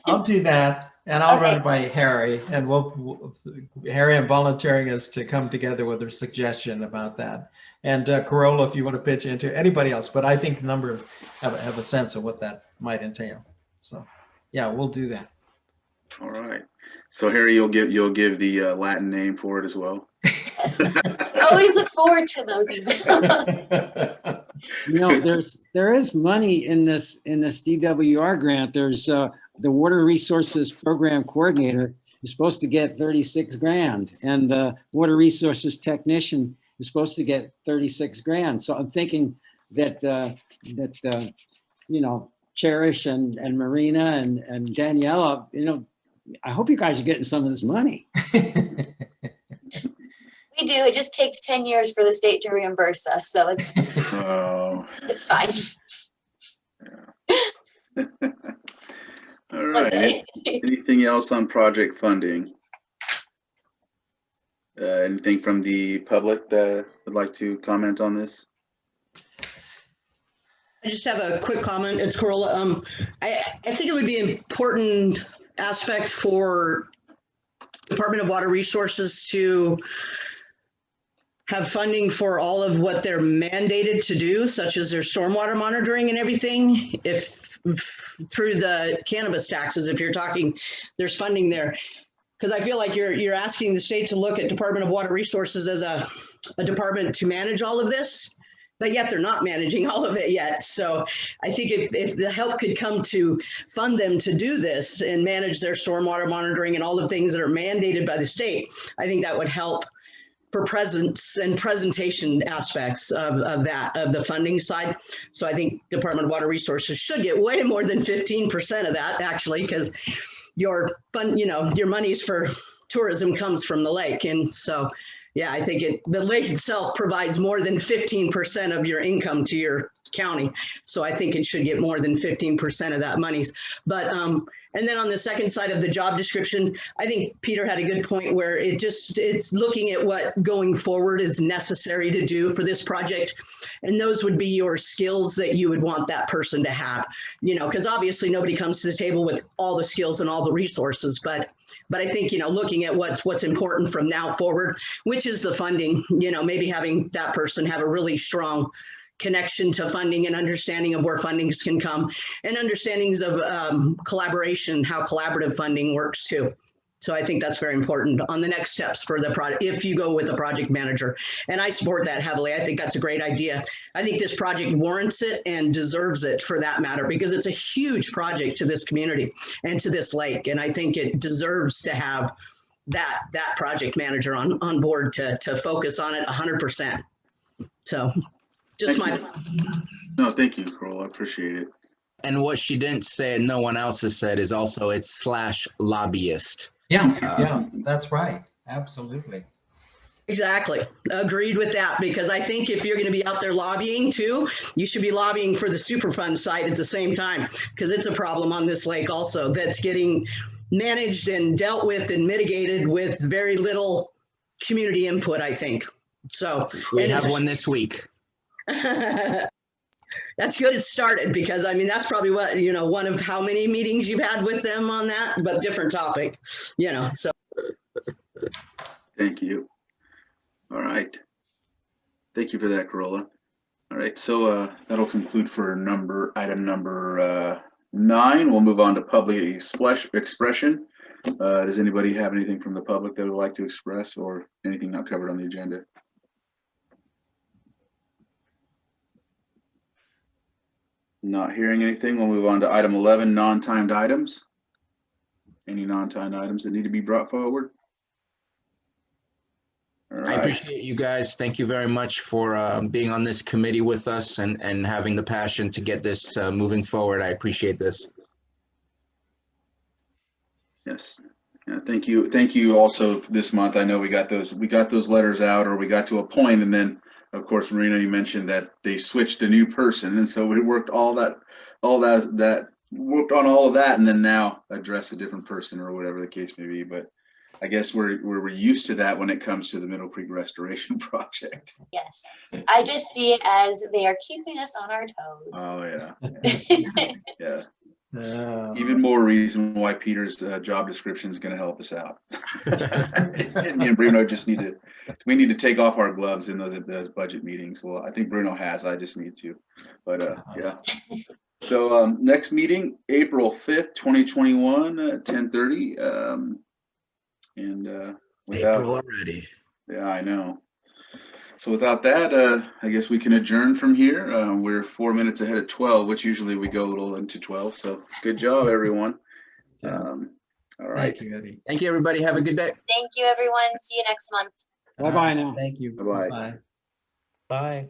I'll do that, and I'll run Okay. it by Harry, and Harry, I'm volunteering us to come together with a suggestion about that. And Corolla, if you want to pitch into anybody else, but I think the number have a sense of what that might entail. So, yeah, we'll do that. All right. So Harry, you'll give the Latin name for it as well. Yes. We always look forward to those emails. There is money in this DWR grant. There's the Water Resources Program Coordinator is supposed to get 36 grand, and the Water Resources Technician is supposed to get 36 grand. So I'm thinking that Cherish and Marina and Daniela, I hope you guys are getting some of this money. We do. It just takes 10 years for the state to reimburse us, so it's Oh. it's fine. All right. Anything else on project funding? Anything from the public that would like to comment on this? I just have a quick comment. It's Corolla. I think it would be an important aspect for Department of Water Resources to have funding for all of what they're mandated to do, such as their stormwater monitoring and everything. If through the cannabis taxes, if you're talking, there's funding there. Because I feel like you're asking the state to look at Department of Water Resources as a department to manage all of this, but yet they're not managing all of it yet. So I think if the help could come to fund them to do this and manage their stormwater monitoring and all the things that are mandated by the state, I think that would help for presence and presentation aspects of the funding side. So I think Department of Water Resources should get way more than 15% of that, actually, because your fund, your monies for tourism comes from the lake. And so, yeah, I think the lake itself provides more than 15% of your income to your county. So I think it should get more than 15% of that monies. But, and then on the second side of the job description, I think Peter had a good point where it's looking at what going forward is necessary to do for this project. And those would be your skills that you would want that person to have, you know, because obviously nobody comes to the table with all the skills and all the resources, but I think, you know, looking at what's important from now forward, which is the funding, you know, maybe having that person have a really strong connection to funding and understanding of where fundings can come and understandings of collaboration, how collaborative funding works too. So I think that's very important on the next steps for the project, if you go with a project manager. And I support that heavily. I think that's a great idea. I think this project warrants it and deserves it for that matter, because it's a huge project to this community and to this lake. And I think it deserves to have that project manager on board to focus on it 100%. So just my. No, thank you, Carol. I appreciate it. And what she didn't say, and no one else has said, is also it's / lobbyist. Yeah, that's right. Absolutely. Exactly. Agreed with that, because I think if you're going to be out there lobbying too, you should be lobbying for the Superfund site at the same time, because it's a problem on this lake also that's getting managed and dealt with and mitigated with very little community input, I think. So we have one this week. That's good it started, because I mean, that's probably what, you know, one of how many meetings you've had with them on that, but different topic, you know, so. Thank you. All right. Thank you for that, Corolla. All right, so that'll conclude for item number 9. We'll move on to public expression. Does anybody have anything from the public that would like to express, or anything not covered on the agenda? Not hearing anything. We'll move on to item 11, non-timed items. Any non-timed items that need to be brought forward? All right. I appreciate you guys. Thank you very much for being on this committee with us and having the passion to get this moving forward. I appreciate this. Yes. Yeah, thank you. Thank you also this month. I know we got those letters out, or we got to a point, and then of course, Marina, you mentioned that they switched a new person, and so we worked worked on all of that, and then now address a different person or whatever the case may be. But I guess we're used to that when it comes to the Middle Creek Restoration Project. Yes, I just see it as they are keeping us on our toes. Oh yeah. Yeah. Even more reason why Peter's job description is going to help us out. And me and Bruno we need to take off our gloves in those budget meetings. Well, I think Bruno has. I just need to. But yeah. So next meeting, April 5th, 2021, 10:30. And without April already. Yeah, I know. So without that, I guess we can adjourn from here. We're 4 minutes ahead of 12, which usually we go a little into 12. So good job, everyone. All right. Thank you, everybody. Have a good day. Thank you, everyone. See you next month. Bye-bye now. Thank you. Bye-bye. Bye. Bye.